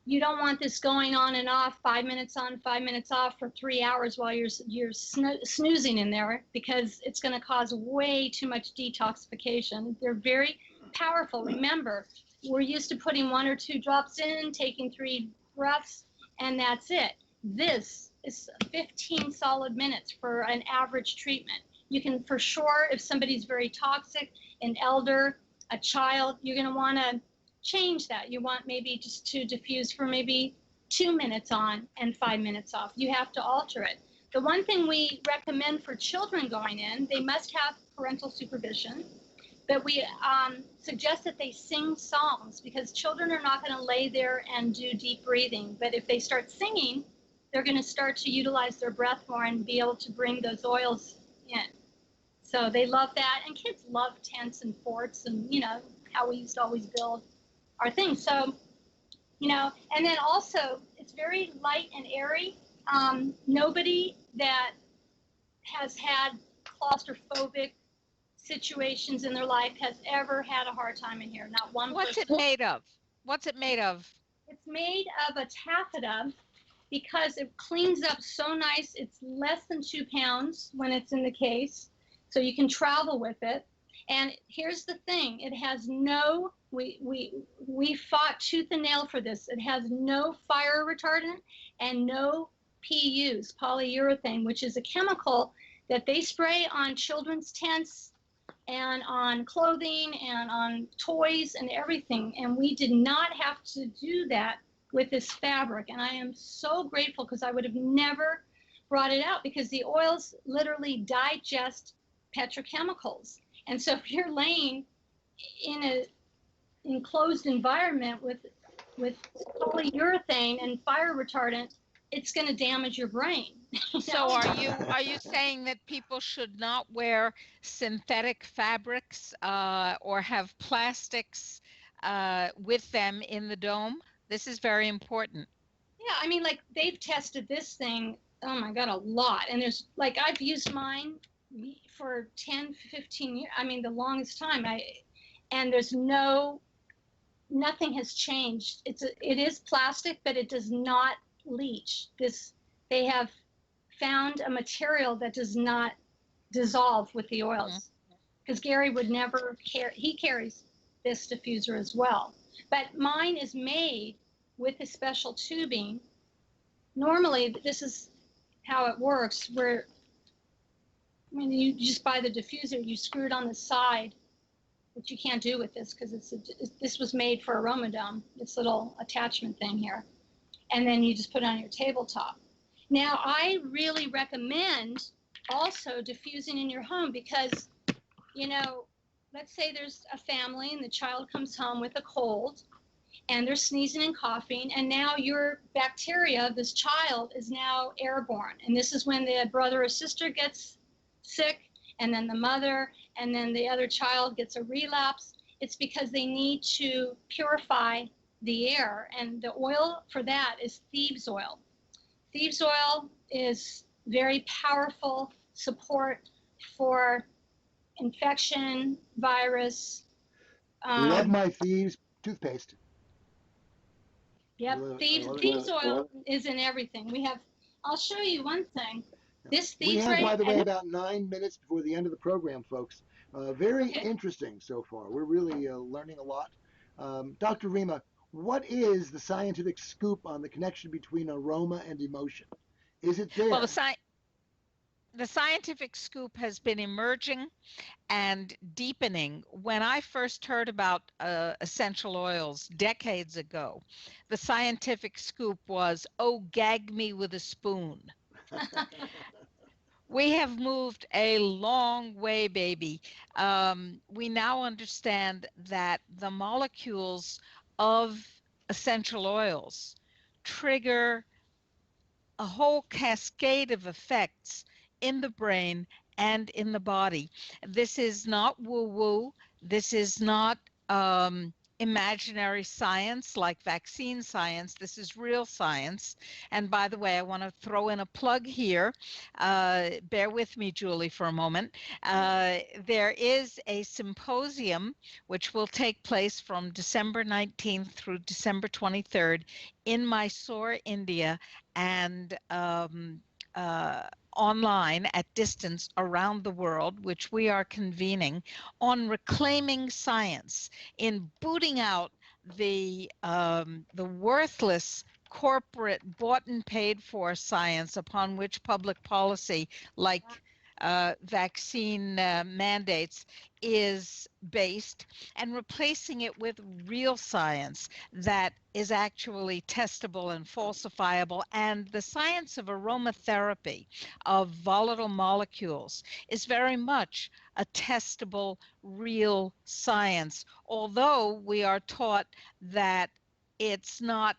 you don't want this going on and off, 5 minutes on, 5 minutes off for 3 hours while you're snoozing in there, because it's going to cause way too much detoxification. They're very powerful. Remember, we're used to putting 1 or 2 drops in, taking 3 breaths, and that's it. This is 15 solid minutes for an average treatment. You can, for sure, if somebody's very toxic, an elder, a child, you're going to want to change that. You want maybe just to diffuse for maybe 2 minutes on and 5 minutes off. You have to alter it. The one thing we recommend for children going in, they must have parental supervision, but we suggest that they sing songs because children are not going to lay there and do deep breathing. But if they start singing, they're going to start to utilize their breath more and be able to bring those oils in. So they love that, and kids love tents and forts and, you know, how we used to always build our things. So, you know, and then also it's very light and airy. Nobody that has had claustrophobic situations in their life has ever had a hard time in here. Not one person. What's it made of? What's it made of? It's made of a taffeta because it cleans up so nice. It's less than 2 pounds when it's in the case. So you can travel with it. And here's the thing, it has no, we fought tooth and nail for this. It has no fire retardant and no PUs, polyurethane, which is a chemical that they spray on children's tents and on clothing and on toys and everything. And we did not have to do that with this fabric. And I am so grateful because I would have never brought it out because the oils literally digest petrochemicals. And so if you're laying in an enclosed environment with polyurethane and fire retardant, it's going to damage your brain. So are you saying that people should not wear synthetic fabrics or have plastics with them in the dome? This is very important. Yeah, I mean, like they've tested this thing, oh my God, a lot. And there's like, I've used mine for 10, 15 years. I mean, the longest time. And there's nothing has changed. It is plastic, but it does not leach. They have found a material that does not dissolve with the oils. Because Gary would never care. He carries this diffuser as well. But mine is made with a special tubing. Normally, this is how it works, where when you just buy the diffuser, you screw it on the side, which you can't do with this because this was made for AromaDome, this little attachment thing here. And then you just put it on your tabletop. Now, I really recommend also diffusing in your home because, you know, let's say there's a family and the child comes home with a cold and they're sneezing and coughing, and now your bacteria of this child is now airborne. And this is when the brother or sister gets sick, and then the mother, and then the other child gets a relapse. It's because they need to purify the air, and the oil for that is thieves oil. Thieves oil is very powerful support for infection, virus. Love my Thieves toothpaste. Yep, thieves oil is in everything. I'll show you one thing. This thieves we have, by the way, about 9 minutes before the end of the program, folks. Very interesting so far. We're really learning a lot. Dr. Rima, what is the scientific scoop on the connection between aroma and emotion? Is it there? Well, the scientific scoop has been emerging and deepening. When I first heard about essential oils decades ago, the scientific scoop was, oh, gag me with a spoon. We have moved a long way, baby. We now understand that the molecules of essential oils trigger a whole cascade of effects in the brain and in the body. This is not woo-woo. This is not imaginary science like vaccine science. This is real science. And by the way, I want to throw in a plug here. Bear with me, Julie, for a moment. There is a symposium which will take place from December 19th through December 23rd in Mysore, India, and online at distance around the world, which we are convening, on reclaiming science, in booting out the worthless corporate bought and paid for science upon which public policy like vaccine mandates is based, and replacing it with real science that is actually testable and falsifiable. And the science of aromatherapy, of volatile molecules, is very much a testable, real science, although we are taught that it's not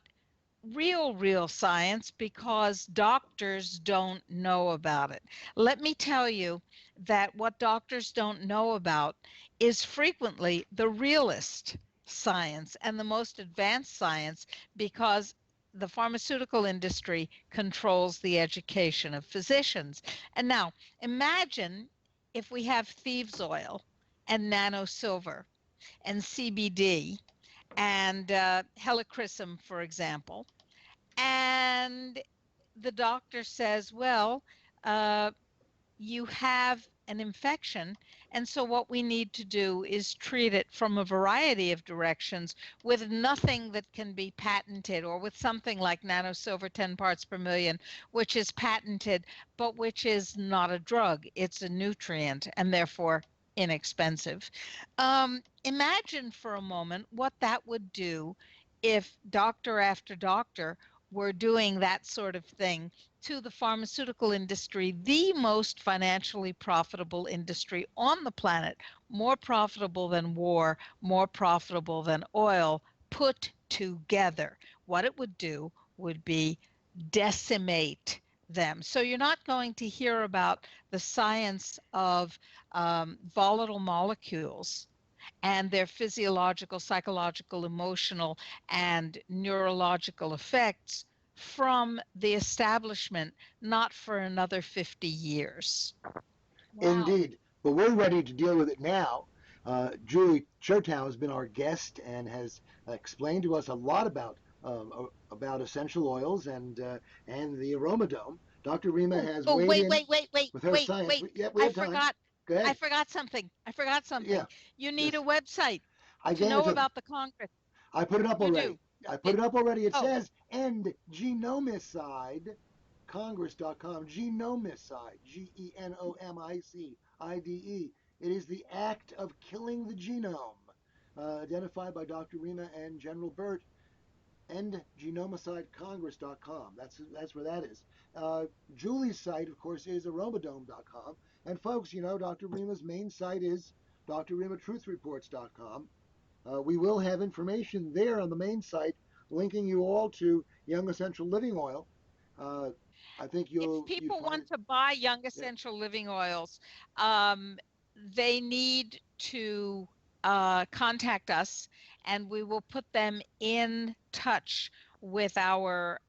real science because doctors don't know about it. Let me tell you that what doctors don't know about is frequently the realest science and the most advanced science, because the pharmaceutical industry controls the education of physicians. And now imagine if we have thieves oil and nanosilver and CBD and helichrysum, for example, and the doctor says, well, you have an infection, and so what we need to do is treat it from a variety of directions with nothing that can be patented, or with something like nanosilver 10 parts per million, which is patented, but which is not a drug. It's a nutrient and therefore inexpensive. Imagine for a moment what that would do if doctor after doctor were doing that sort of thing to the pharmaceutical industry, the most financially profitable industry on the planet, more profitable than war, more profitable than oil, put together. What it would do would be decimate them. So you're not going to hear about the science of volatile molecules and their physiological, psychological, emotional, and neurological effects from the establishment, not for another 50 years. Wow. Indeed. But we're ready to deal with it now. Julie Chertow has been our guest and has explained to us a lot about essential oils and the aromadome. Dr. Rima Oh, has oh, weighed wait, in wait, wait, wait, with her wait, science. wait. Yeah, we I have time. forgot. Go I ahead. forgot something. I forgot Yeah. something. You need a Yes. website I to gave it know to them. about the Congress. I put it up You do. already. I put it up already. It Oh, says end genomicide congress.com. Genomicide. Genomicide. It is the act of killing the genome, identified by Dr. Rima and General Burt. End genomicidecongress.com. That's where that is. Julie's site, of course, is aromadome.com. And folks, Dr. Rima's main site is drrimatruthreports.com. We will have information there on the main site linking you all to Young Essential Living Oil. Uh, I think if you'd people find want it. to buy Young Yeah. Essential Living Oils, they need to contact us, and we will put them in touch with our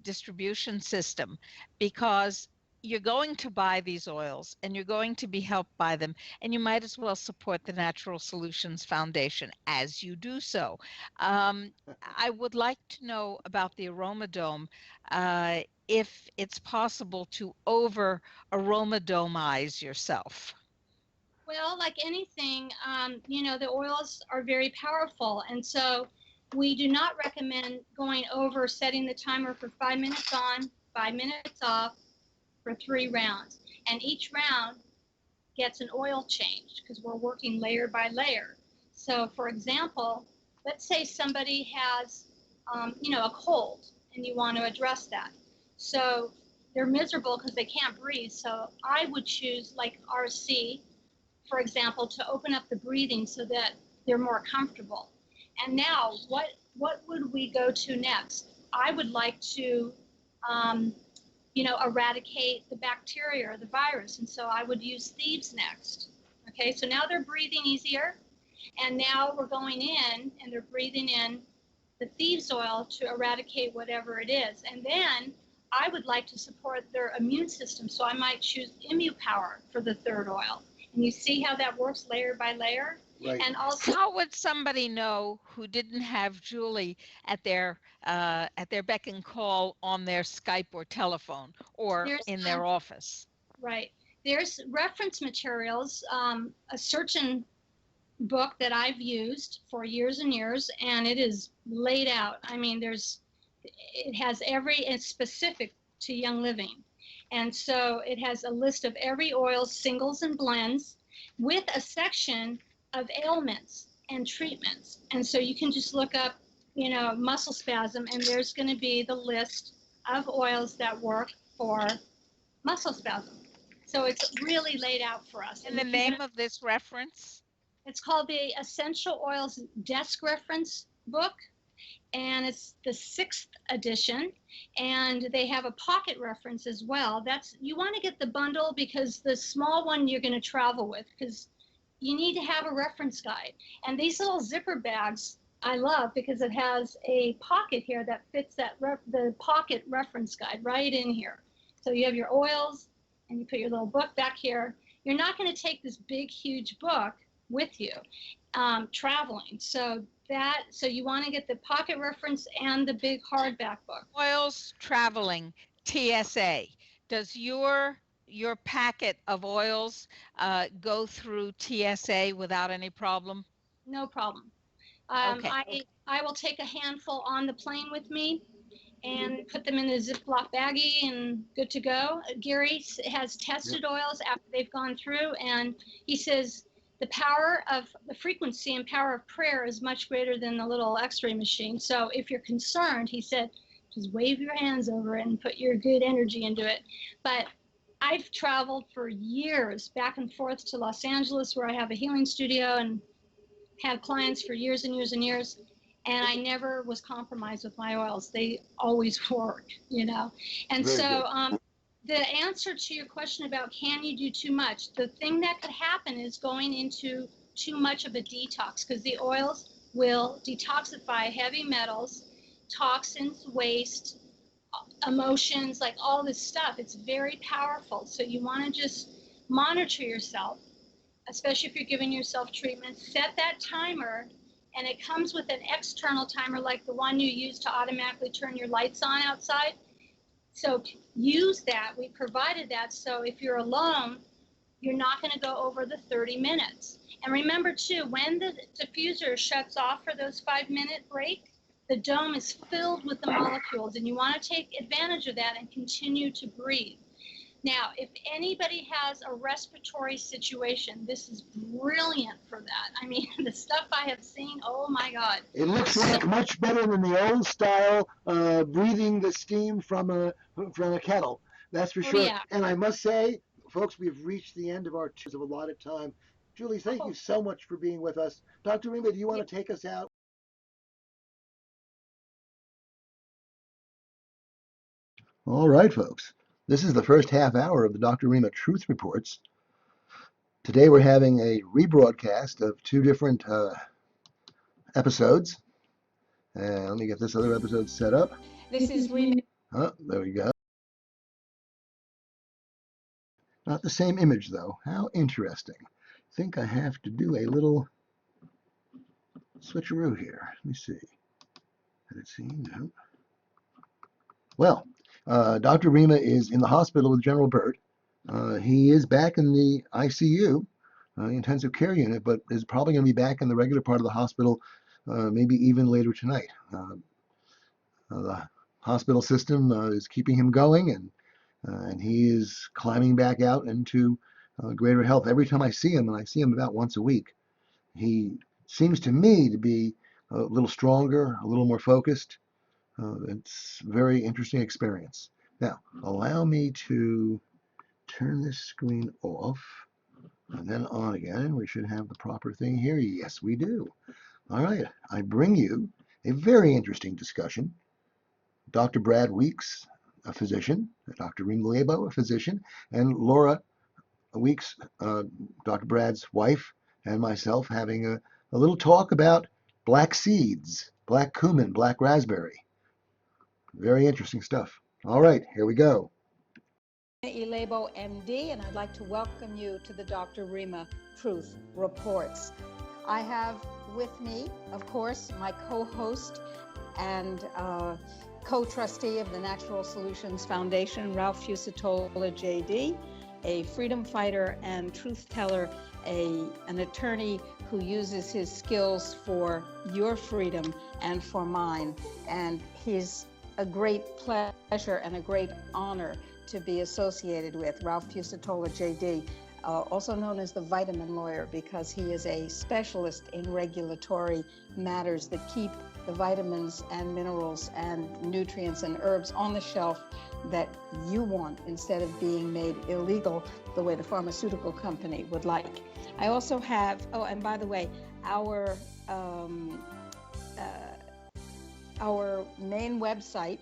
distribution system, because you're going to buy these oils and you're going to be helped by them, and you might as well support the Natural Solutions Foundation as you do so. I would like to know about the Aromadome. If it's possible to over aromadomize yourself. Well, like anything, the oils are very powerful. And so we do not recommend going over setting the timer for 5 minutes on, 5 minutes off for 3 rounds. And each round gets an oil change because we're working layer by layer. So, for example, let's say somebody has, a cold and you want to address that. So they're miserable because they can't breathe. So I would choose like RC, for example, to open up the breathing so that they're more comfortable. And now, what would we go to next? I would like to, um, eradicate the bacteria or the virus, and so I would use thieves next. Okay, so now they're breathing easier, and now we're going in and they're breathing in the thieves oil to eradicate whatever it is. And then I would like to support their immune system, so I might choose Power for the third oil. And you see how that works layer by layer? Right. And also, how would somebody know who didn't have Julie at their beck and call on their Skype or telephone or in their office? Right. There's reference materials, a certain book that I've used for years and years, and it is laid out. I mean, it has it's specific to Young Living. And so it has a list of every oil, singles and blends, with a section of ailments and treatments. And so you can just look up, muscle spasm, and there's going to be the list of oils that work for muscle spasm. So it's really laid out for us. And the name of this reference? It's called the Essential Oils Desk Reference Book, and it's the 6th edition, and they have a pocket reference as well. You want to get the bundle because the small one you're going to travel with, because you need to have a reference guide. And these little zipper bags I love because it has a pocket here that fits the pocket reference guide right in here. So you have your oils and you put your little book back here. You're not going to take this big, huge book with you traveling. So you want to get the pocket reference and the big hardback book. Oils traveling, TSA. Does your packet of oils go through TSA without any problem? No problem. Okay. I will take a handful on the plane with me and put them in a Ziploc baggie and good to go. Gary has tested oils after they've gone through, and he says the frequency and power of prayer is much greater than the little x-ray machine. So if you're concerned, he said, Just wave your hands over it and put your good energy into it. But I've traveled for years back and forth to Los Angeles, where I have a healing studio, and had clients for years and years and years. And I never was compromised with my oils. They always worked, you know. And Very so good. the answer to your question about can you do too much, the thing that could happen is going into too much of a detox, because the oils will detoxify heavy metals, toxins, waste, emotions, like all this stuff. It's very powerful. So you want to just monitor yourself, especially if you're giving yourself treatment. Set that timer, and it comes with an external timer like the one you use to automatically turn your lights on outside. So use that. We provided that, so if you're alone, you're not going to go over the 30 minutes. And remember too, when the diffuser shuts off for those 5-minute break, the dome is filled with the molecules, and you want to take advantage of that and continue to breathe. Now, if anybody has a respiratory situation, this is brilliant for that. I mean, the stuff I have seen, oh my God. It looks like much better than the old style breathing the steam from a kettle. That's for sure. Yeah. And I must say, folks, we've reached the end of our of a lot of time. Julie, thank you so much for being with us. Dr. Rima, do you want to take us out? All right, folks. This is the first half hour of the Dr. Rima Truth Reports. Today we're having a rebroadcast of two different episodes. And let me get this other episode set up. This is Rima. Oh, there we go. Not the same image, though. How interesting. I think I have to do a little switcheroo here. Let me see. Did it see? No. Well, Dr. Rima is in the hospital with General Burt. He is back in the ICU, intensive care unit, but is probably going to be back in the regular part of the hospital maybe even later tonight. The hospital system is keeping him going, and he is climbing back out into greater health. Every time I see him, and I see him about once a week, he seems to me to be a little stronger, a little more focused. It's a very interesting experience. Now, allow me to turn this screen off and then on again. We should have the proper thing here. Yes, we do. All right, I bring you a very interesting discussion. Dr. Brad Weeks, a physician, Dr. Rima Lebo, a physician, and Laura Weeks, Dr. Brad's wife, and myself having a little talk about black seeds, black cumin, black raspberry. Very interesting stuff. All right, here we go. Lebo, MD, and I'd like to welcome you to the Dr. Rima Truth Reports. I have with me, of course, my co-host and co-trustee of the Natural Solutions Foundation, Ralph Fusatola, JD, a freedom fighter and truth teller, an attorney who uses his skills for your freedom and for mine. And he's a great pleasure and a great honor to be associated with. Ralph Fusatola, JD, also known as the vitamin lawyer, because he is a specialist in regulatory matters that keep the vitamins and minerals and nutrients and herbs on the shelf that you want, instead of being made illegal the way the pharmaceutical company would like. I also have, oh, and by the way, our main website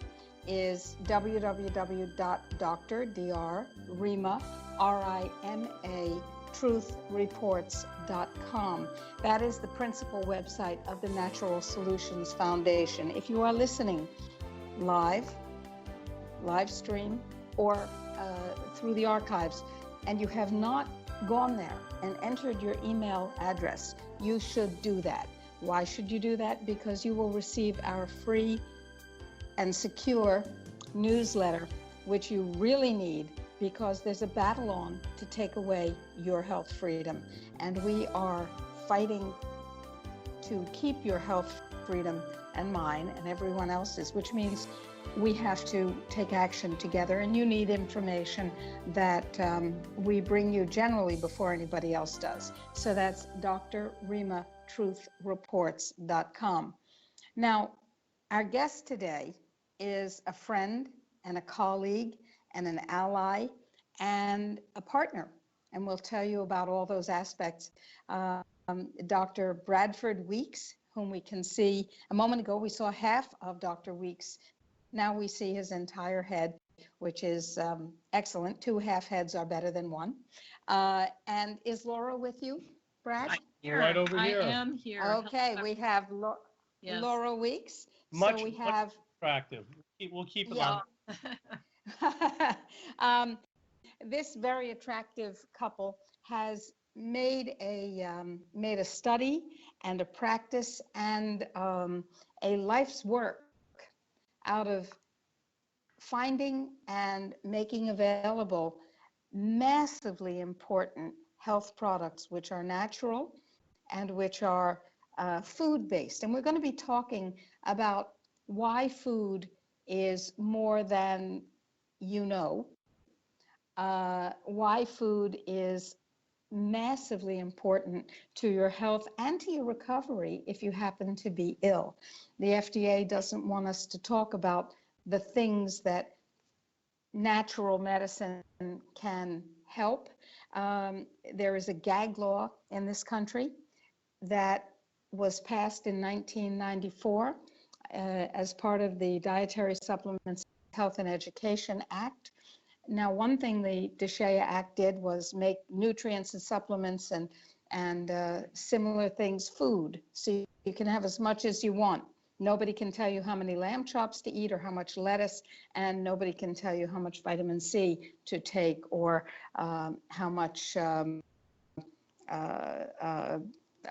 is www.drrima.truthreports.com. That is the principal website of the Natural Solutions Foundation. If you are listening live stream, or through the archives, and you have not gone there and entered your email address, you should do that. Why should you do that? Because you will receive our free and secure newsletter, which you really need, because there's a battle on to take away your health freedom. And we are fighting to keep your health freedom and mine and everyone else's, which means we have to take action together. And you need information that we bring you generally before anybody else does. So that's drrimatruthreports.com. Now, our guest today is a friend and a colleague and an ally and a partner. And we'll tell you about all those aspects. Dr. Bradford Weeks, whom we can see a moment ago, we saw half of Dr. Weeks. Now we see his entire head, which is excellent. 2 half heads are better than one. And is Laura with you, Brad? Right over here. I am here. Okay, we have Yes. Laura Weeks. Much, so we have much attractive. We'll keep it Yeah. on. This very attractive couple has made a study and a practice and a life's work out of finding and making available massively important health products which are natural and which are food-based. And we're going to be talking about why food is more than you know, why food is massively important to your health and to your recovery if you happen to be ill. The FDA doesn't want us to talk about the things that natural medicine can help. There is a gag law in this country that was passed in 1994 as part of the Dietary Supplements Health and Education Act. Now, one thing the DSHEA Act did was make nutrients and supplements and similar things food, so you can have as much as you want. Nobody can tell you how many lamb chops to eat or how much lettuce, and nobody can tell you how much vitamin C to take or how much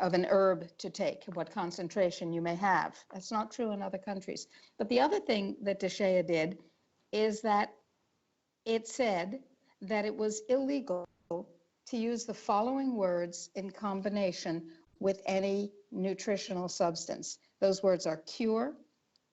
of an herb to take, what concentration you may have. That's not true in other countries. But the other thing that DSHEA did is that it said that it was illegal to use the following words in combination with any nutritional substance. Those words are cure,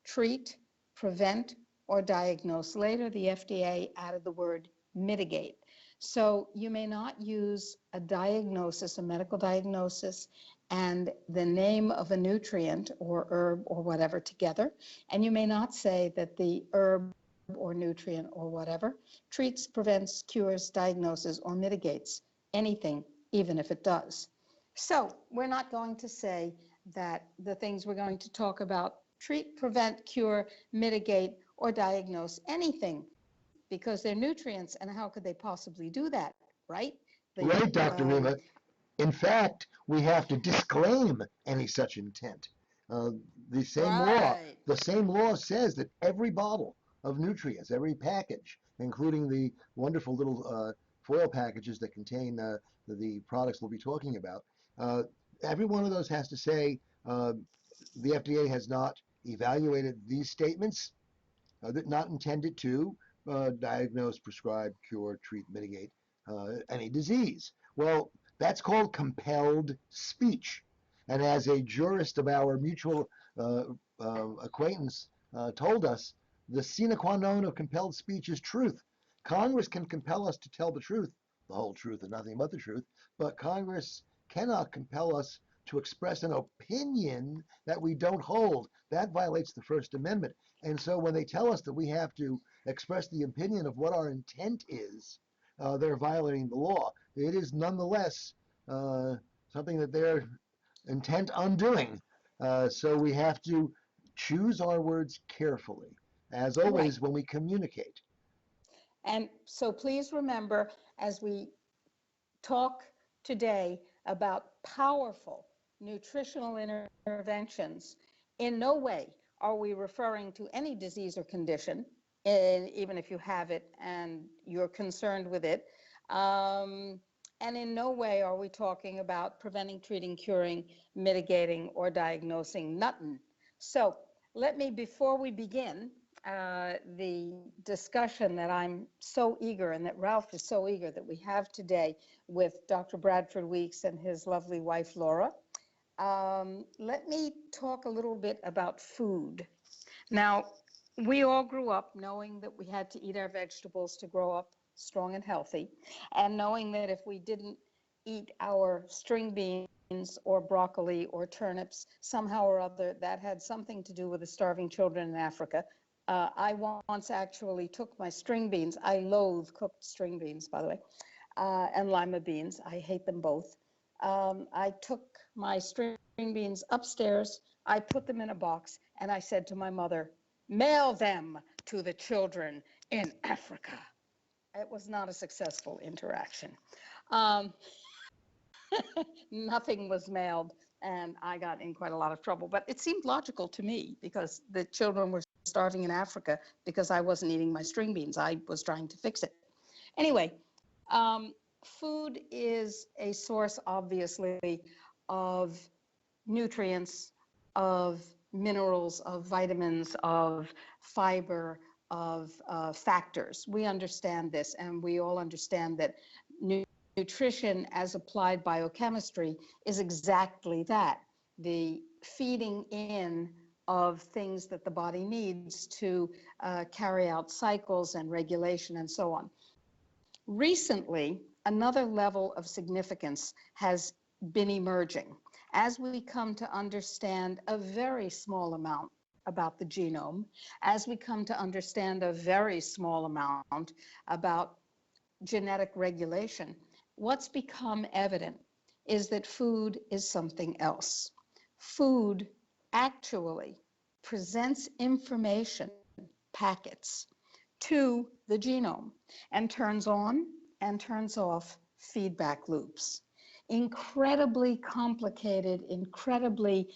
treat, prevent, or diagnose. Later, the FDA added the word mitigate. So you may not use a diagnosis, a medical diagnosis, and the name of a nutrient or herb or whatever together. And you may not say that the herb or nutrient or whatever treats, prevents, cures, diagnoses, or mitigates anything, even if it does. So we're not going to say that the things we're going to talk about treat, prevent, cure, mitigate, or diagnose anything, because they're nutrients, and how could they possibly do that, right? Right, Dr. Rima. In fact, we have to disclaim any such intent. The same law says that every bottle of nutrients, every package, including the wonderful little foil packages that contain the products we'll be talking about, every one of those has to say the FDA has not evaluated these statements, not intended to diagnose, prescribe, cure, treat, mitigate any disease. Well, that's called compelled speech. And as a jurist of our mutual acquaintance told us, the sine qua non of compelled speech is truth. Congress can compel us to tell the truth, the whole truth and nothing but the truth, but Congress cannot compel us to express an opinion that we don't hold. That violates the First Amendment. And so when they tell us that we have to express the opinion of what our intent is, they're violating the law. It is nonetheless something that they're intent on doing. So we have to choose our words carefully, as always, when we communicate. And so please remember, as we talk today about powerful nutritional interventions, in no way are we referring to any disease or condition, even if you have it and you're concerned with it. And in no way are we talking about preventing, treating, curing, mitigating, or diagnosing nothing. So let me, before we begin the discussion that I'm so eager and that Ralph is so eager that we have today with Dr. Bradford Weeks and his lovely wife, Laura, let me talk a little bit about food. Now, we all grew up knowing that we had to eat our vegetables to grow up strong and healthy, and knowing that if we didn't eat our string beans or broccoli or turnips, somehow or other, that had something to do with the starving children in Africa. I once actually took my string beans. I loathe cooked string beans, by the way, and lima beans. I hate them both. I took my string beans upstairs. I put them in a box, and I said to my mother, mail them to the children in Africa. It was not a successful interaction. Um, Nothing was mailed, and I got in quite a lot of trouble. But it seemed logical to me because the children were starving in Africa because I wasn't eating my string beans. I was trying to fix it. Anyway, food is a source, obviously, of nutrients, of minerals, of vitamins, of fiber, of factors. We understand this, and we all understand that nutrition as applied biochemistry is exactly that, the feeding in of things that the body needs to carry out cycles and regulation and so on. Recently, another level of significance has been emerging as we come to understand a very small amount about the genome, as we come to understand a very small amount about genetic regulation. What's become evident is that food is something else. Food actually presents information packets to the genome and turns on and turns off feedback loops. Incredibly complicated, incredibly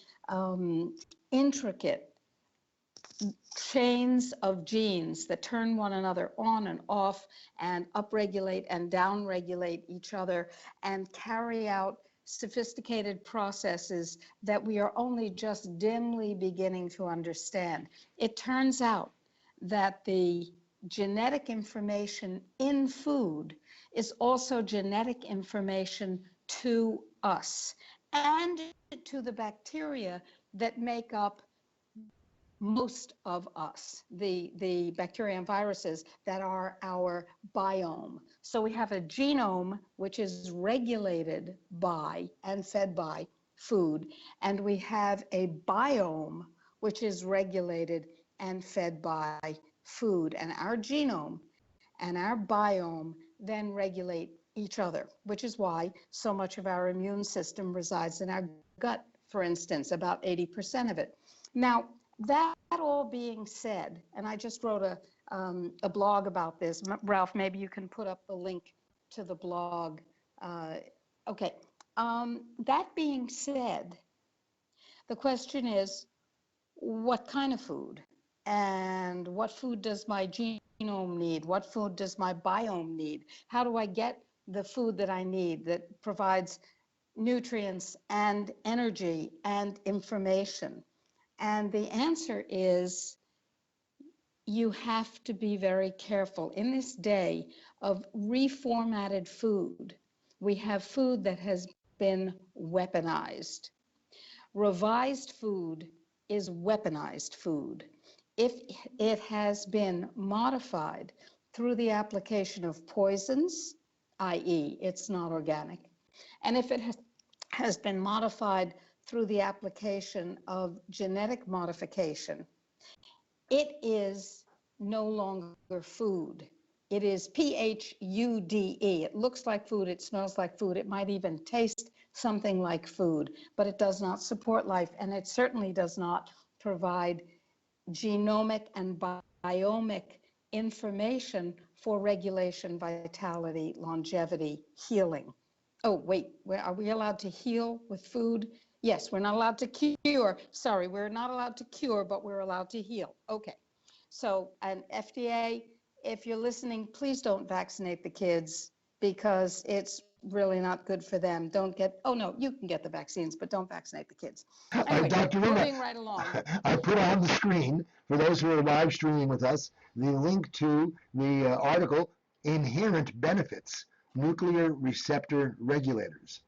intricate chains of genes that turn one another on and off and upregulate and downregulate each other and carry out sophisticated processes that we are only just dimly beginning to understand. It turns out that the genetic information in food is also genetic information to us and to the bacteria that make up most of us, the bacteria and viruses that are our biome. So we have a genome which is regulated by and fed by food, and we have a biome which is regulated and fed by food. And our genome and our biome then regulate each other, which is why so much of our immune system resides in our gut, for instance, about 80% of it. Now, that all being said, and I just wrote a blog about this. Ralph, maybe you can put up the link to the blog. Okay. That being said, the question is, what kind of food? And what food does my genome need? What food does my biome need? How do I get the food that I need that provides nutrients and energy and information? And the answer is you have to be very careful. In this day of reformatted food, we have food that has been weaponized. Revised food is weaponized food. If it has been modified through the application of poisons, i.e., it's not organic, and if it has been modified through the application of genetic modification, it is no longer food. It is P-H-U-D-E. It looks like food, it smells like food, it might even taste something like food, but it does not support life, and it certainly does not provide genomic and biomic information for regulation, vitality, longevity, healing. Oh, wait, are we allowed to heal with food? Yes, we're not allowed to cure. Sorry, we're not allowed to cure, but we're allowed to heal. Okay. So, and FDA, if you're listening, please don't vaccinate the kids because it's really not good for them. Don't get, oh no, you can get the vaccines, but don't vaccinate the kids. Anyway, Dr. Rima, moving right along. I put on the screen, for those who are live streaming with us, the link to the article, Inherent Benefits, Nuclear Receptor Regulators.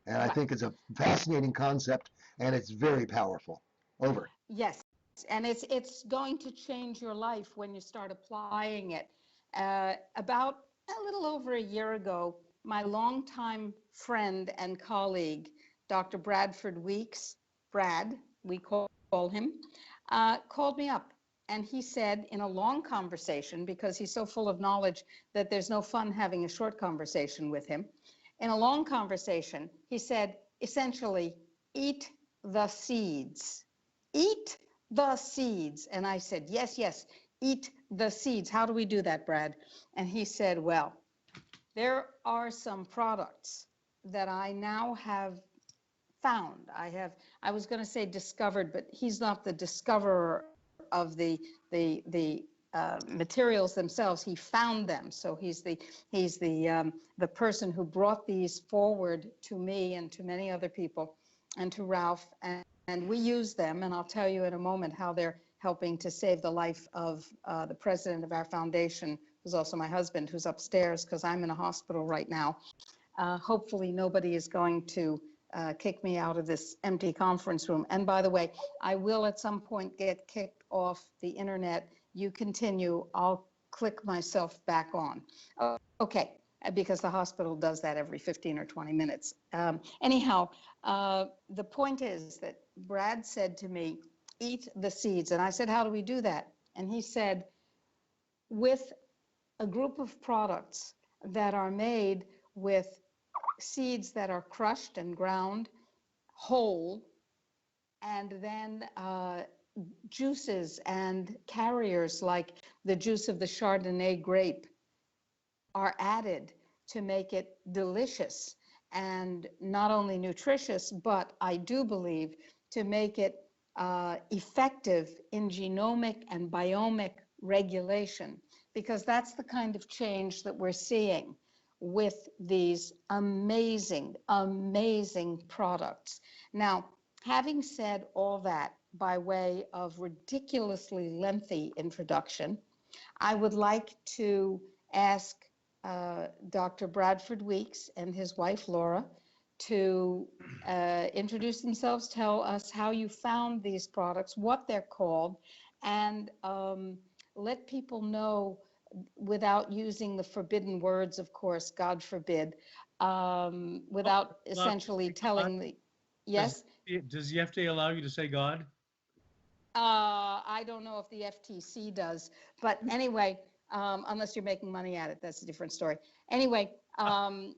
And I think it's a fascinating concept, and it's very powerful. Over. Yes, and it's going to change your life when you start applying it. About a little over a year ago, my longtime friend and colleague, Dr. Bradford Weeks, Brad, we call him, called me up And he said in a long conversation, because he's so full of knowledge that there's no fun having a short conversation with him. In a long conversation, he said, essentially, eat the seeds. Eat the seeds. And I said, yes, yes, eat the seeds. How do we do that, Brad? And he said, well, there are some products that I now have found. I was going to say discovered, but he's not the discoverer of the materials themselves. He found them. So he's the person who brought these forward to me and to many other people and to Ralph. And we use them. And I'll tell you in a moment how they're helping to save the life of the president of our foundation, who's also my husband, who's upstairs because I'm in a hospital right now. Hopefully nobody is going to kick me out of this empty conference room. And by the way, I will at some point get kicked off the internet. You continue, I'll click myself back on. Okay, because the hospital does that every 15 or 20 minutes. Anyhow, the point is that Brad said to me, eat the seeds. And I said, how do we do that? And he said, with a group of products that are made with seeds that are crushed and ground whole, and then juices and carriers like the juice of the Chardonnay grape are added to make it delicious and not only nutritious, but I do believe to make it effective in genomic and biomic regulation, because that's the kind of change that we're seeing with these amazing, amazing products. Now, having said all that by way of ridiculously lengthy introduction, I would like to ask Dr. Bradford Weeks and his wife Laura to introduce themselves, tell us how you found these products, what they're called, and let people know, without using the forbidden words, of course, God forbid, without essentially telling the, yes? Does the FDA allow you to say God? I don't know if the FTC does, but anyway, unless you're making money at it, that's a different story. Anyway, the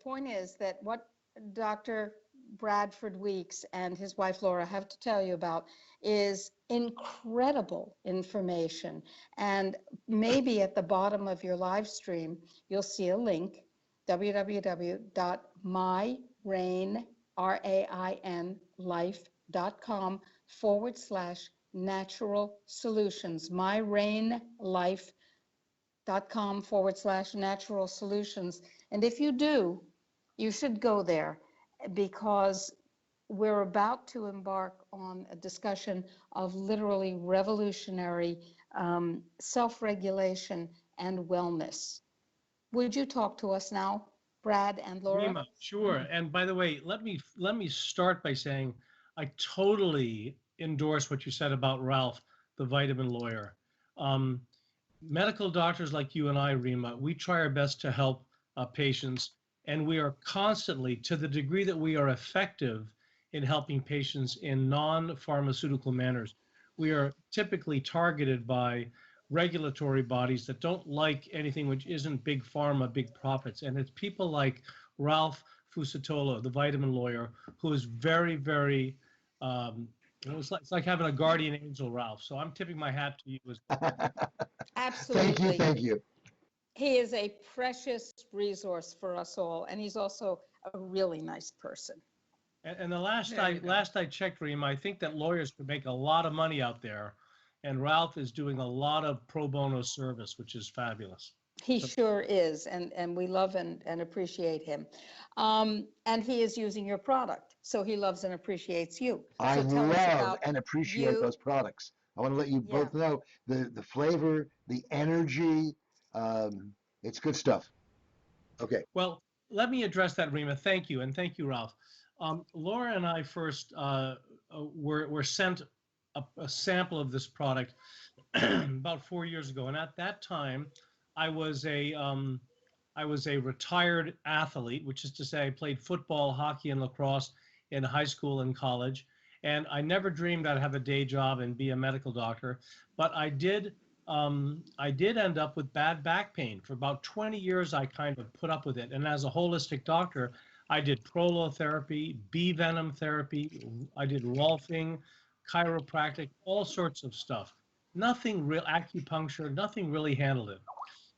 point is that what Dr. Bradford Weeks and his wife Laura have to tell you about is incredible information. And maybe at the bottom of your live stream, you'll see a link, www.myrainlife.com/natural solutions, myrainlife.com/natural solutions. And if you do, you should go there, because we're about to embark on a discussion of literally revolutionary self-regulation and wellness. Would you talk to us now, Brad and Laura? Rima, sure. And by the way, let me start by saying I totally endorse what you said about Ralph, the vitamin lawyer. Medical doctors like you and I, Rima, we try our best to help patients, and we are constantly, to the degree that we are effective in helping patients in non-pharmaceutical manners, we are typically targeted by regulatory bodies that don't like anything which isn't big pharma, big profits. And it's people like Ralph Fusatolo, the vitamin lawyer, who is very, very, it's like having a guardian angel, Ralph. So I'm tipping my hat to you as well. Absolutely. Thank you. He is a precious resource for us all, and he's also a really nice person. And the last I checked, Rima, I think that lawyers could make a lot of money out there, and Ralph is doing a lot of pro bono service, which is fabulous. He sure is, and we love and appreciate him. And he is using your product, so he loves and appreciates you. I So tell us love about and appreciate those products. I want to let you both know the flavor, the energy. It's good stuff. Okay. Well, let me address that, Rima. Thank you, and thank you, Ralph. Laura and I first were sent a sample of this product about 4 years ago, and at that time, I was a retired athlete, which is to say, I played football, hockey, and lacrosse in high school and college, And I never dreamed I'd have a day job and be a medical doctor, but I did. I did end up with bad back pain. For about 20 years, I kind of put up with it. And as a holistic doctor, I did prolotherapy, bee venom therapy, I did rolfing, chiropractic, all sorts of stuff. Nothing real, acupuncture, nothing really handled it.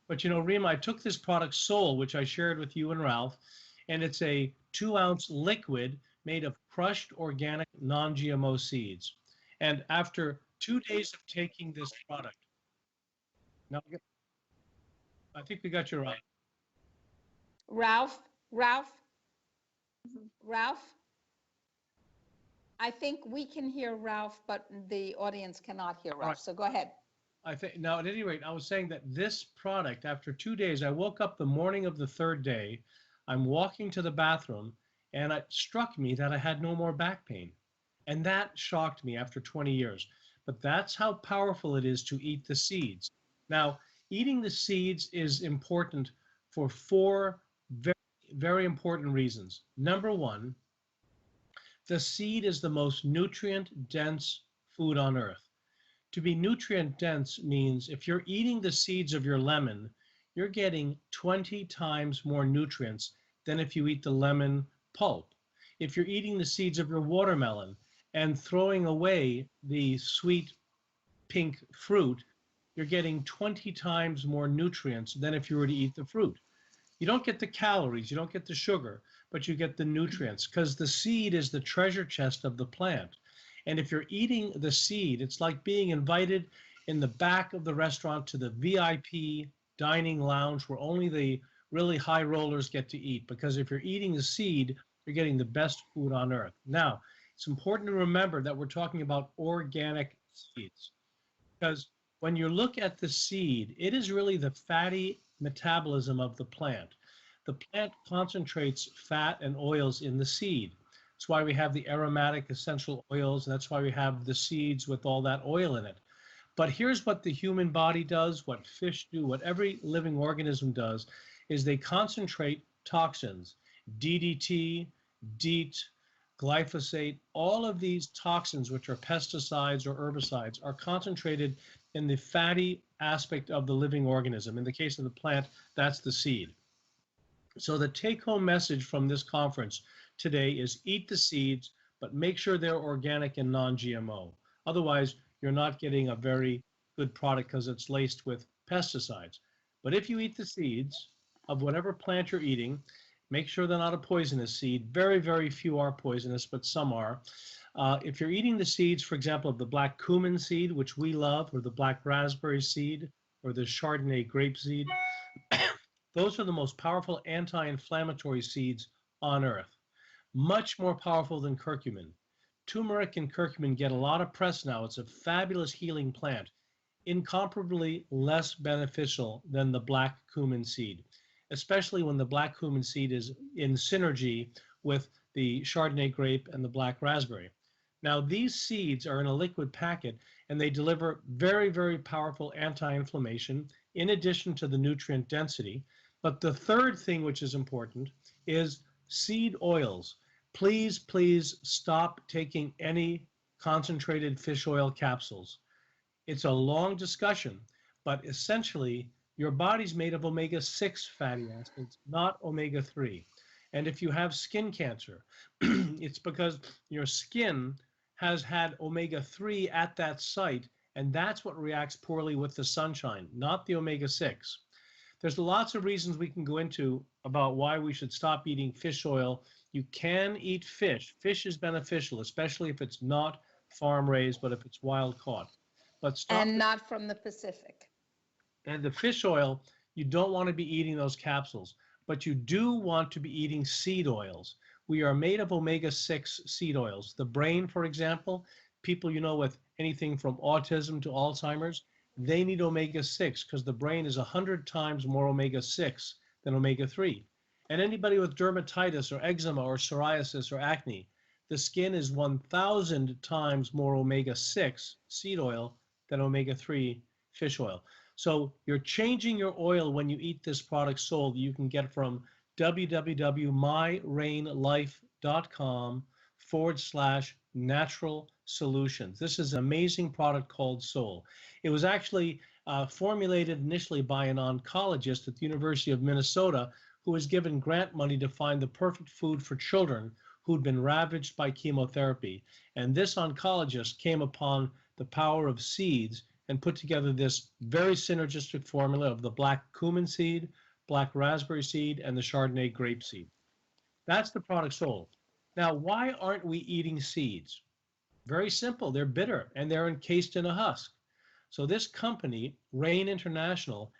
But you know, Rima, I took this product Soul, which I shared with you and Ralph, and it's a 2-ounce liquid made of crushed organic non-GMO seeds. And after 2 days of taking this product, now I think we got you right. Ralph, Ralph, Ralph, I think we can hear Ralph, but the audience cannot hear Ralph. Right. So go ahead. I think now, at any rate, I was saying that this product, after 2 days, I woke up the morning of the third day, I'm walking to the bathroom, and it struck me that I had no more back pain. And that shocked me after 20 years. But that's how powerful it is to eat the seeds. Now, eating the seeds is important for 4 very, very important reasons. Number one, the seed is the most nutrient dense food on earth. To be nutrient dense means if you're eating the seeds of your lemon, you're getting 20 times more nutrients than if you eat the lemon pulp. If you're eating the seeds of your watermelon and throwing away the sweet pink fruit, you're getting 20 times more nutrients than if you were to eat the fruit. You don't get the calories, you don't get the sugar, but you get the nutrients because the seed is the treasure chest of the plant. And if you're eating the seed, it's like being invited in the back of the restaurant to the VIP dining lounge where only the really high rollers get to eat. Because if you're eating the seed, you're getting the best food on earth. Now, it's important to remember that we're talking about organic seeds. Because when you look at the seed, it is really the fatty metabolism of the plant. The plant concentrates fat and oils in the seed. That's why we have the aromatic essential oils, and that's why we have the seeds with all that oil in it. But here's what the human body does, what fish do, what every living organism does, is they concentrate toxins, DDT, DEET, glyphosate, all of these toxins, which are pesticides or herbicides, are concentrated in the fatty aspect of the living organism. In the case of the plant, that's the seed. So the take-home message from this conference today is eat the seeds, but make sure they're organic and non-GMO. Otherwise, you're not getting a very good product because it's laced with pesticides. But if you eat the seeds of whatever plant you're eating, make sure they're not a poisonous seed. Very, very few are poisonous, but some are. If you're eating the seeds, for example, of the black cumin seed, which we love, or the black raspberry seed, or the Chardonnay grape seed, those are the most powerful anti-inflammatory seeds on earth. Much more powerful than curcumin. Turmeric and curcumin get a lot of press now. It's a fabulous healing plant, incomparably less beneficial than the black cumin seed, especially when the black cumin seed is in synergy with the Chardonnay grape and the black raspberry. Now, these seeds are in a liquid packet, and they deliver very, very powerful anti-inflammation in addition to the nutrient density. But the third thing which is important is seed oils. Please, please stop taking any concentrated fish oil capsules. It's a long discussion, but essentially your body's made of omega-6 fatty acids, not omega-3. And if you have skin cancer, it's because your skin has had omega-3 at that site, and that's what reacts poorly with the sunshine, not the omega-6. There's lots of reasons we can go into about why we should stop eating fish oil. You can eat fish. Fish is beneficial, especially if it's not farm raised, but if it's wild caught. But stop. And not from the Pacific. And the fish oil, you don't want to be eating those capsules, but you do want to be eating seed oils. We are made of omega-6 seed oils. The brain, for example, people you know with anything from autism to Alzheimer's, they need omega-6 because the brain is 100 times more omega-6 than omega-3. And anybody with dermatitis or eczema or psoriasis or acne, the skin is 1,000 times more omega-6 seed oil than omega-3 fish oil. So you're changing your oil when you eat this product Soul. You can get from www.myrainlife.com/ Natural Solutions. This is an amazing product called Soul. It was actually formulated initially by an oncologist at the University of Minnesota who was given grant money to find the perfect food for children who'd been ravaged by chemotherapy. And this oncologist came upon the power of seeds and put together this very synergistic formula of the black cumin seed, black raspberry seed, and the Chardonnay grape seed. That's the product Soul. Now, why aren't we eating seeds? Very simple. They're bitter and they're encased in a husk. So this company, Rain International,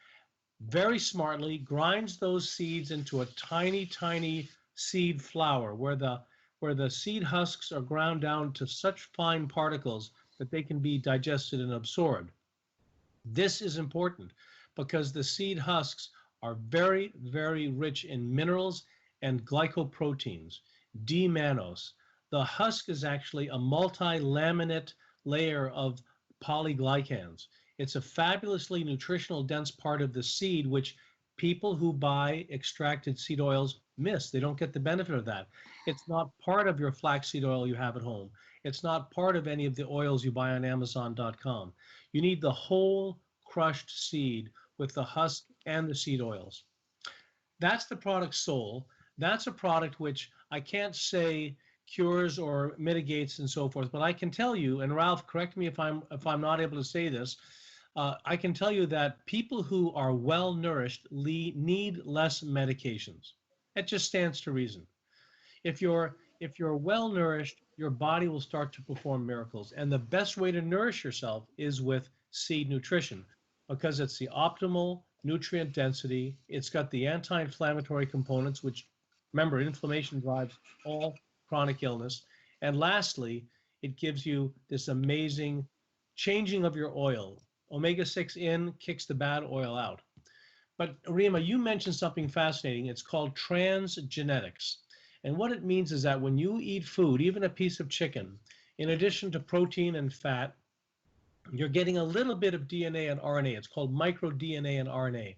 very smartly grinds those seeds into a tiny, tiny seed flour where the seed husks are ground down to such fine particles that they can be digested and absorbed. This is important because the seed husks are very, very rich in minerals and glycoproteins, D-mannose. The husk is actually a multi-laminate layer of polyglycans. It's a fabulously nutritional dense part of the seed, which people who buy extracted seed oils miss. They don't get the benefit of that. It's not part of your flaxseed oil you have at home. It's not part of any of the oils you buy on Amazon.com. You need the whole crushed seed with the husk and the seed oils. That's the product Soul. That's a product which I can't say cures or mitigates and so forth, but I can tell you, and Ralph, correct me if I'm not able to say this, I can tell you that people who are well nourished need less medications. It just stands to reason. If you're well nourished, your body will start to perform miracles. And the best way to nourish yourself is with seed nutrition because it's the optimal nutrient density. It's got the anti-inflammatory components, which remember, inflammation drives all chronic illness. And lastly, it gives you this amazing changing of your oil. Omega-6 in kicks the bad oil out. But Rima, you mentioned something fascinating. It's called transgenetics. And what it means is that when you eat food, even a piece of chicken, in addition to protein and fat, you're getting a little bit of DNA and RNA. It's called microDNA and RNA.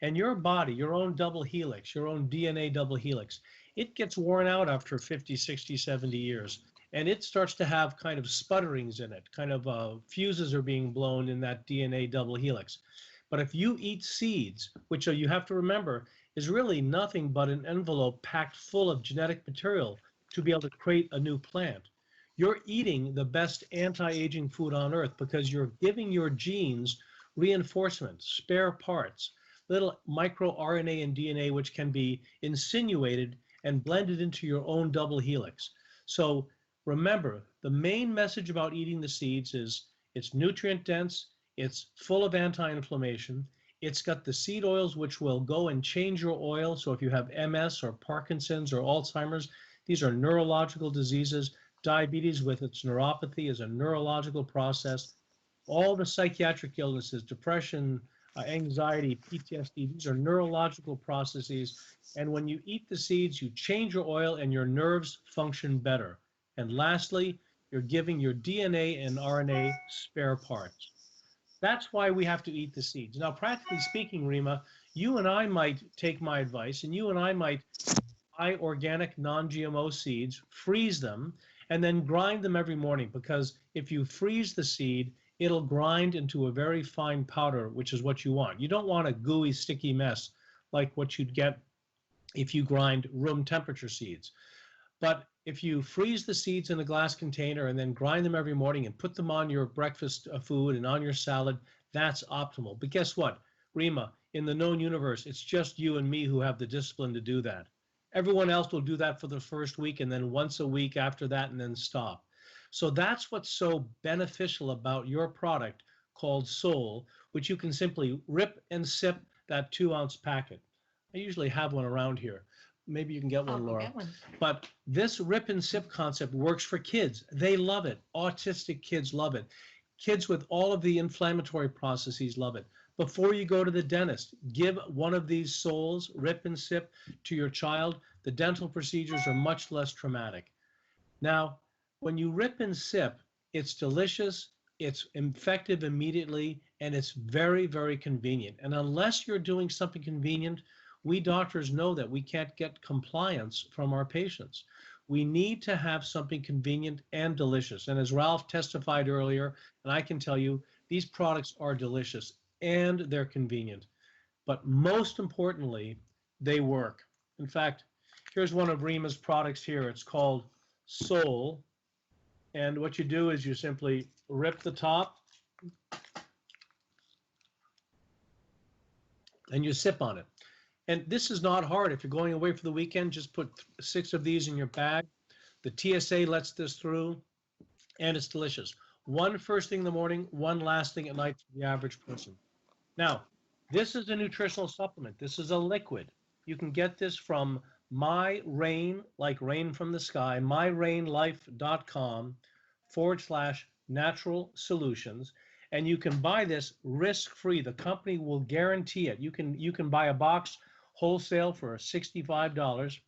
And your body, your own double helix, your own DNA double helix, it gets worn out after 50, 60, 70 years. And it starts to have kind of sputterings in it, kind of fuses are being blown in that DNA double helix. But if you eat seeds, which you have to remember is really nothing but an envelope packed full of genetic material to be able to create a new plant, you're eating the best anti-aging food on earth because you're giving your genes reinforcement, spare parts, little micro RNA and DNA which can be insinuated and blended into your own double helix. So remember, the main message about eating the seeds is it's nutrient dense, it's full of anti-inflammation, it's got the seed oils which will go and change your oil. So if you have MS or Parkinson's or Alzheimer's, these are neurological diseases. Diabetes with its neuropathy is a neurological process. All the psychiatric illnesses, depression, anxiety, PTSD, these are neurological processes. And when you eat the seeds, you change your oil and your nerves function better. And lastly, you're giving your DNA and RNA spare parts. That's why we have to eat the seeds. Now, practically speaking, Rima, you and I might take my advice and you and I might buy organic non-GMO seeds, freeze them, and then grind them every morning, because if you freeze the seed, it'll grind into a very fine powder, which is what you want. You don't want a gooey, sticky mess like what you'd get if you grind room temperature seeds. But if you freeze the seeds in a glass container and then grind them every morning and put them on your breakfast food and on your salad, that's optimal. But guess what, Rima, in the known universe, it's just you and me who have the discipline to do that. Everyone else will do that for the first week and then once a week after that and then stop. So that's what's so beneficial about your product called Soul, which you can simply rip and sip that 2-ounce packet. I usually have one around here. Maybe you can get one, Laura. Get one. But this rip and sip concept works for kids. They love it. Autistic kids love it. Kids with all of the inflammatory processes love it. Before you go to the dentist, give one of these Souls, rip and sip, to your child. The dental procedures are much less traumatic. Now, when you rip and sip, it's delicious, it's effective immediately, and it's very, very convenient. And unless you're doing something convenient, we doctors know that we can't get compliance from our patients. We need to have something convenient and delicious. And as Ralph testified earlier, and I can tell you, these products are delicious and they're convenient. But most importantly, they work. In fact, here's one of Rima's products here. It's called Soul. And what you do is you simply rip the top and you sip on it. And this is not hard. If you're going away for the weekend, just put 6 of these in your bag. The TSA lets this through, and it's delicious. One first thing in the morning, one last thing at night for the average person. Now, this is a nutritional supplement. This is a liquid. You can get this from My Rain, like rain from the sky, myrainlife.com/natural solutions. And you can buy this risk-free. The company will guarantee it. You can buy a box wholesale for $65.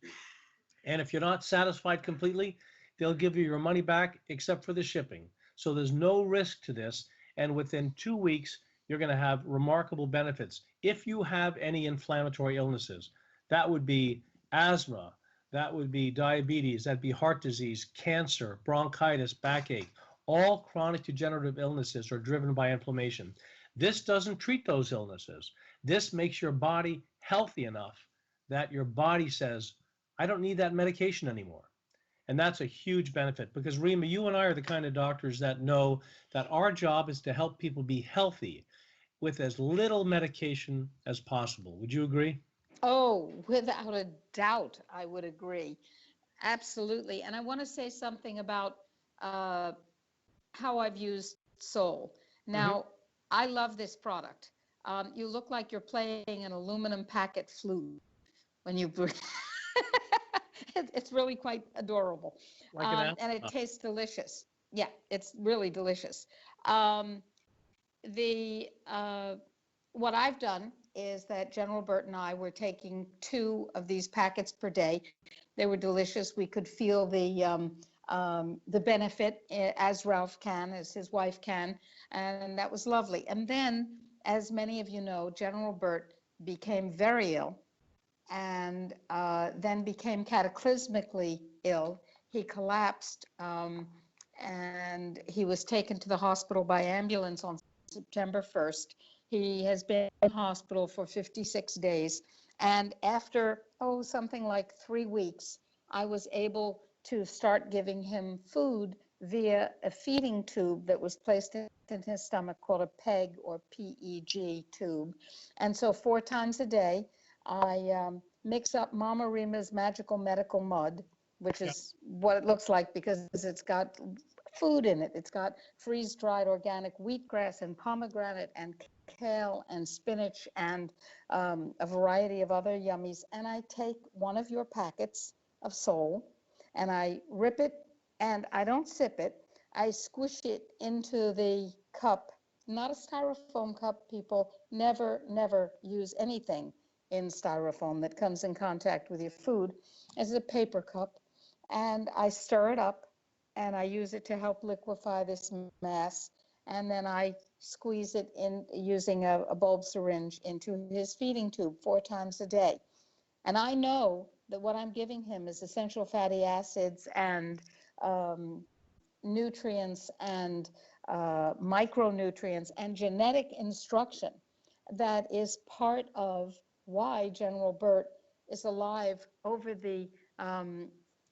And if you're not satisfied completely, they'll give you your money back except for the shipping. So there's no risk to this. And within 2 weeks, you're going to have remarkable benefits. If you have any inflammatory illnesses, that would be asthma, that would be diabetes, that'd be heart disease, cancer, bronchitis, backache. All chronic degenerative illnesses are driven by inflammation. This doesn't treat those illnesses. This makes your body healthy enough that your body says, I don't need that medication anymore. And that's a huge benefit because, Rima, you and I are the kind of doctors that know that our job is to help people be healthy with as little medication as possible. Would you agree? Oh, without a doubt, I would agree. Absolutely. And I want to say something about how I've used Soul. Now, I love this product. You look like you're playing an aluminum packet flute when you breathe. It's really quite adorable. Like and it tastes delicious. Yeah, it's really delicious. Um, the What I've done is that General Burt and I were taking 2 of these packets per day. They were delicious. We could feel the benefit as Ralph can, as his wife can, and that was lovely. And then, as many of you know, General Burt became very ill and then became cataclysmically ill. He collapsed and he was taken to the hospital by ambulance on September 1st. He has been in hospital for 56 days. And after, something like 3 weeks, I was able to start giving him food via a feeding tube that was placed in his stomach called a PEG or PEG tube. And so 4 times a day, I mix up Mama Rima's Magical Medical Mud, which is what it looks like because it's got food in it. It's got freeze-dried organic wheatgrass and pomegranate and kale and spinach and a variety of other yummies. And I take one of your packets of Soul and I rip it, and I don't sip it. I squish it into the cup, not a styrofoam cup, people. Never, never use anything in styrofoam that comes in contact with your food, as a paper cup. And I stir it up and I use it to help liquefy this mass. And then I squeeze it in using a bulb syringe into his feeding tube 4 times a day. And I know that what I'm giving him is essential fatty acids and nutrients and micronutrients and genetic instruction that is part of why General Burt is alive over the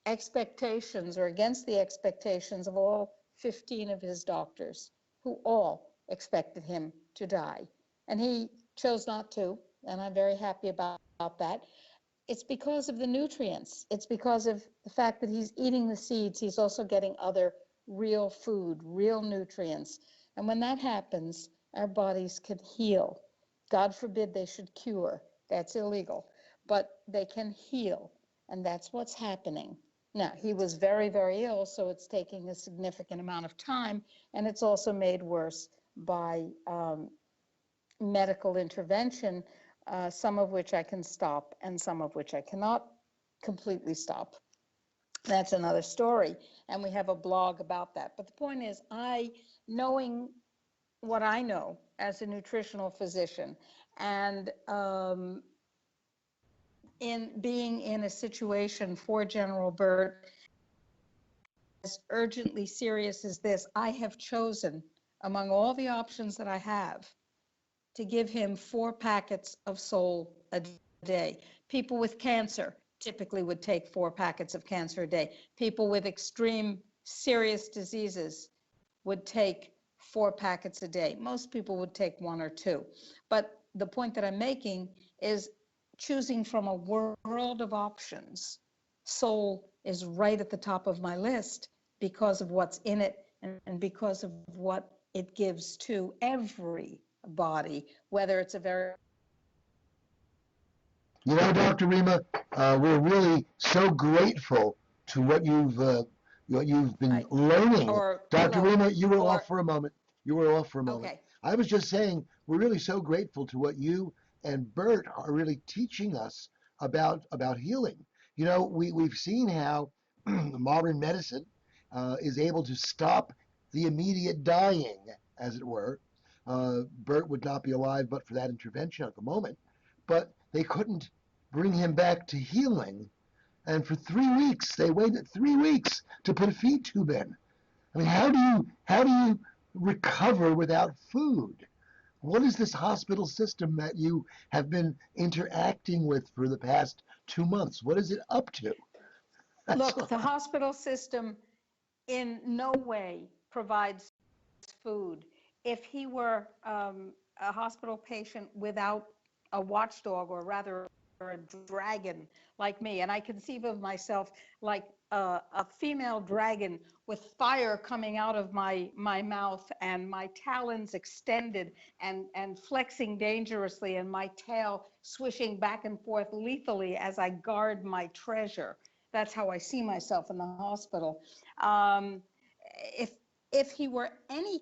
expectations or against the expectations of all 15 of his doctors, who all expected him to die. And he chose not to, and I'm very happy about that. It's because of the nutrients. It's because of the fact that he's eating the seeds. He's also getting other real food, real nutrients. And when that happens, our bodies can heal. God forbid they should cure. That's illegal. But they can heal. And that's what's happening. Now, he was very, very ill, so it's taking a significant amount of time. And it's also made worse by medical intervention, some of which I can stop and some of which I cannot completely stop. That's another story. And we have a blog about that. But the point is, knowing what I know as a nutritional physician and in being in a situation for General Burt urgently serious as this, I have chosen, among all the options that I have, to give him 4 packets of Sol a day. People with cancer typically would take 4 packets of cancer a day. People with extreme serious diseases would take 4 packets a day. Most people would take 1 or 2. But the point that I'm making is choosing from a world of options. Sol is right at the top of my list because of what's in it and because of what it gives to every body, whether it's a very... You know, Dr. Rima, we're really so grateful to what you've been learning. Or, Dr. hello, Rima, you were or, off for a moment. You were off for a moment. okay. I was just saying we're really so grateful to what you and Bert are really teaching us about healing. You know, we've seen how modern medicine is able to stop the immediate dying, as it were. Bert would not be alive but for that intervention at the moment. But they couldn't bring him back to healing. And for 3 weeks, they waited 3 weeks to put a feed tube in. I mean, how do you recover without food? What is this hospital system that you have been interacting with for the past 2 months? What is it up to? Look, the hospital system in no way provides food. If he were a hospital patient without a watchdog, or rather a dragon like me, and I conceive of myself like a female dragon with fire coming out of my mouth and my talons extended and flexing dangerously, and my tail swishing back and forth lethally as I guard my treasure. That's how I see myself in the hospital. If if he were any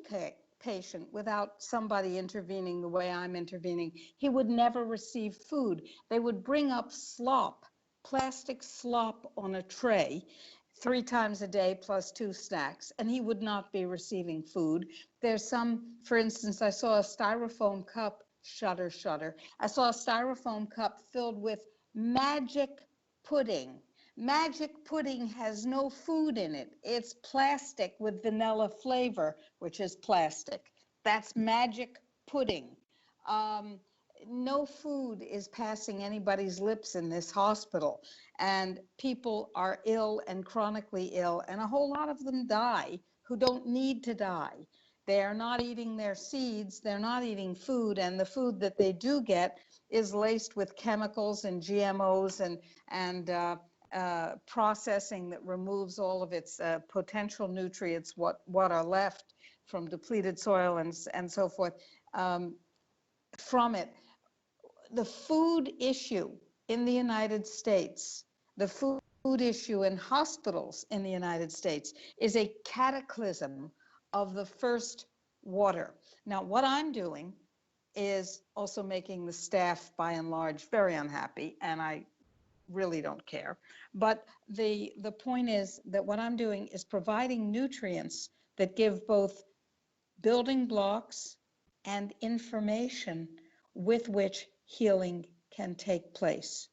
patient without somebody intervening the way I'm intervening, he would never receive food. They would bring up slop, plastic slop on a tray 3 times a day plus 2 snacks, and he would not be receiving food. There's some, for instance, I saw a styrofoam cup, shudder, shudder. I saw a styrofoam cup filled with magic pudding. Magic pudding has no food in it. It's plastic with vanilla flavor, which is plastic. That's magic pudding. No food is passing anybody's lips in this hospital, and people are ill and chronically ill, and a whole lot of them die who don't need to die. They are not eating their seeds, they're not eating food, and the food that they do get is laced with chemicals and GMOs and processing that removes all of its potential nutrients, what are left from depleted soil and so forth from it. The food issue in the United States, the food issue in hospitals in the United States is a cataclysm of the first water. Now, what I'm doing is also making the staff, by and large, very unhappy, and I really don't care. But the point is that what I'm doing is providing nutrients that give both building blocks and information with which healing can take place.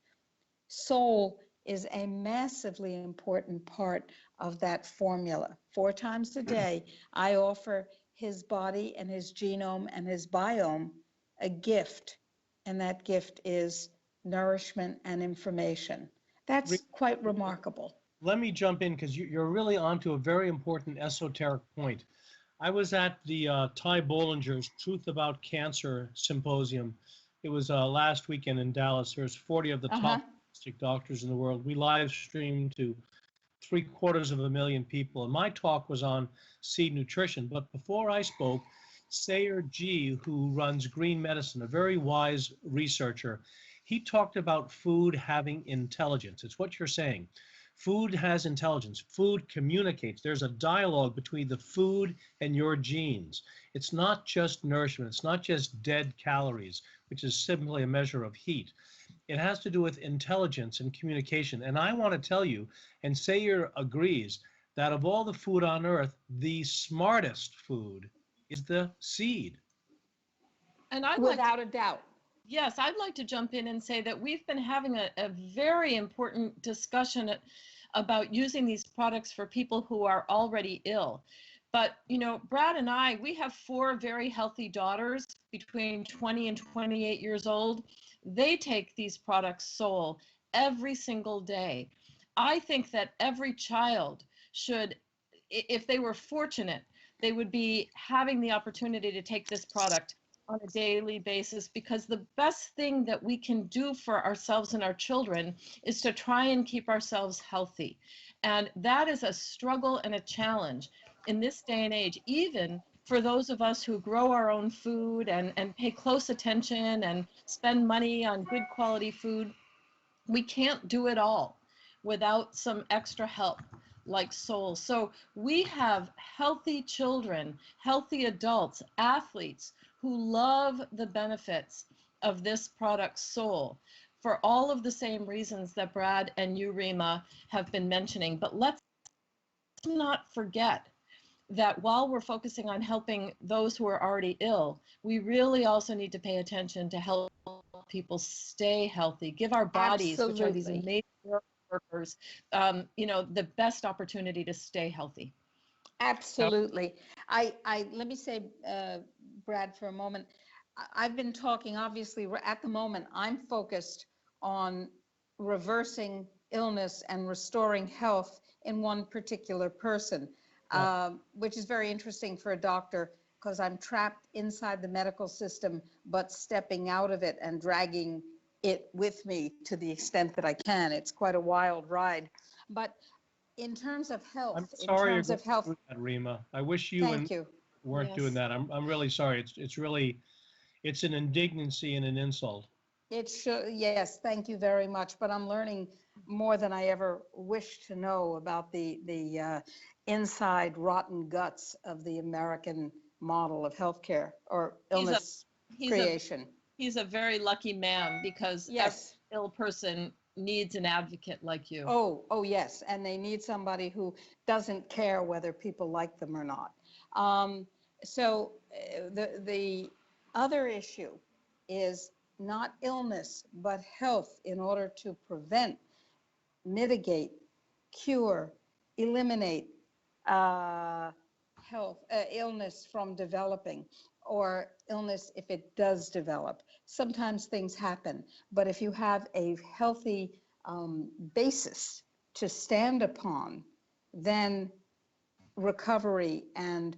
Sol is a massively important part of that formula. 4 times a day, I offer his body and his genome and his biome a gift, and that gift is nourishment and information. That's quite remarkable. Let me jump in because you're really onto a very important esoteric point. I was at the Ty Bollinger's Truth About Cancer Symposium. It was last weekend in Dallas. There's 40 of the top doctors in the world. We live streamed to 750,000 people, and my talk was on seed nutrition. But before I spoke, Sayer G, who runs Green Medicine, a very wise researcher, he talked about food having intelligence. It's what you're saying. Food has intelligence. Food communicates. There's a dialogue between the food and your genes. It's not just nourishment. It's not just dead calories, which is simply a measure of heat. It has to do with intelligence and communication. And I want to tell you, and Sayer agrees, that of all the food on earth, the smartest food is the seed. And I'd without a doubt. Yes, I'd like to jump in and say that we've been having a very important discussion about using these products for people who are already ill. But, you know, Brad and I, we have 4 very healthy daughters between 20 and 28 years old. They take these products Sol every single day. I think that every child should, if they were fortunate, they would be having the opportunity to take this product on a daily basis, because the best thing that we can do for ourselves and our children is to try and keep ourselves healthy. And that is a struggle and a challenge in this day and age, even for those of us who grow our own food and pay close attention and spend money on good quality food. We can't do it all without some extra help like Sol. So we have healthy children, healthy adults, athletes who love the benefits of this product Sol for all of the same reasons that Brad and you, Rima, have been mentioning. But let's not forget that while we're focusing on helping those who are already ill, we really also need to pay attention to help people stay healthy, give our bodies, which are these Absolutely. amazing workers, you know, the best opportunity to stay healthy. Absolutely. Let me say, Brad, for a moment. I've been talking, obviously, at the moment, I'm focused on reversing illness and restoring health in one particular person, which is very interesting for a doctor, because I'm trapped inside the medical system, but stepping out of it and dragging it with me to the extent that I can. It's quite a wild ride. But in terms of I'm health, sorry you're going through that, Rima. I wish you thank you. weren't doing Yes. that. I'm really sorry. It's really, it's an indignancy and an insult. It should, yes, thank you very much. But I'm learning more than I ever wished to know about the inside rotten guts of the American model of healthcare or He's a illness he's a creation. he's a very lucky man, because every Yes. ill person needs an advocate like you. Oh, yes. And they need somebody who doesn't care whether people like them or not. The other issue is not illness, but health, in order to prevent, mitigate, cure, eliminate illness from developing, or illness if it does develop. Sometimes things happen, but if you have a healthy basis to stand upon, then recovery and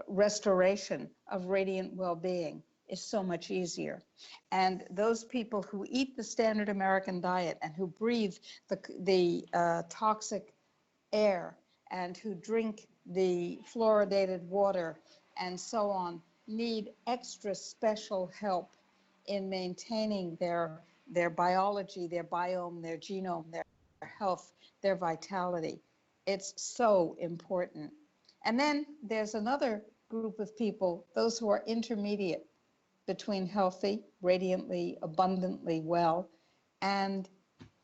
restoration of radiant well-being is so much easier. And those people who eat the standard American diet and who breathe the toxic air and who drink the fluoridated water and so on need extra special help in maintaining their biology, their biome, their genome, their health, their vitality. It's so important. And then there's another group of people, those who are intermediate between healthy, radiantly, abundantly well, and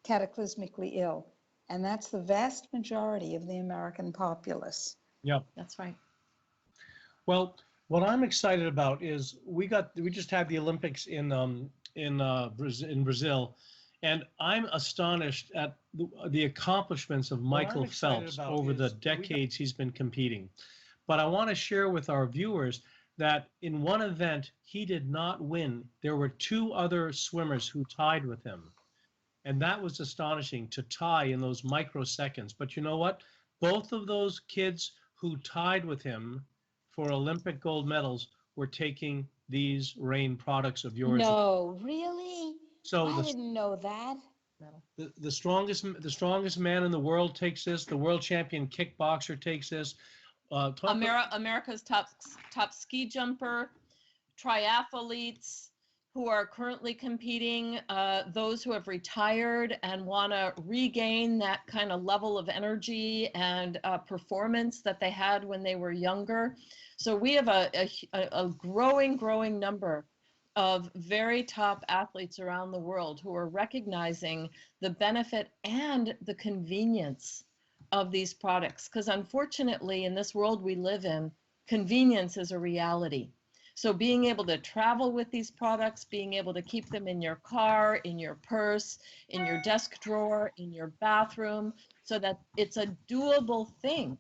cataclysmically ill. And that's the vast majority of the American populace. Yeah. That's right. Well, what I'm excited about is we just had the Olympics in Brazil, and I'm astonished at the accomplishments of Michael Phelps over the decades he's been competing. But I want to share with our viewers that in one event he did not win. There were 2 other swimmers who tied with him. And that was astonishing, to tie in those microseconds. But you know what? Both of those kids who tied with him for Olympic gold medals were taking these Rain products of yours. No, really? So I didn't know that. the strongest man in the world takes this. The world champion kickboxer takes this. America's top ski jumper, triathletes who are currently competing, those who have retired and want to regain that kind of level of energy and performance that they had when they were younger. So we have a growing number of very top athletes around the world who are recognizing the benefit and the convenience of these products. Because unfortunately, in this world we live in, convenience is a reality. So being able to travel with these products, being able to keep them in your car, in your purse, in your desk drawer, in your bathroom, so that it's a doable thing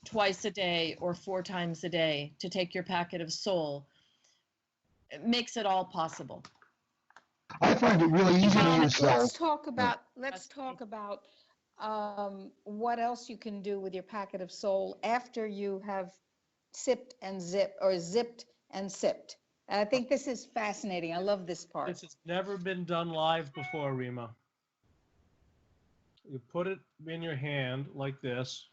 twice a day or 4 times a day to take your packet of Soul. It makes it all possible. I find it really easy to use Soul. Let's talk about what else you can do with your packet of Soul after you have sipped and zipped, or zipped and sipped. And I think this is fascinating. I love this part. This has never been done live before, Rima. You put it in your hand like this.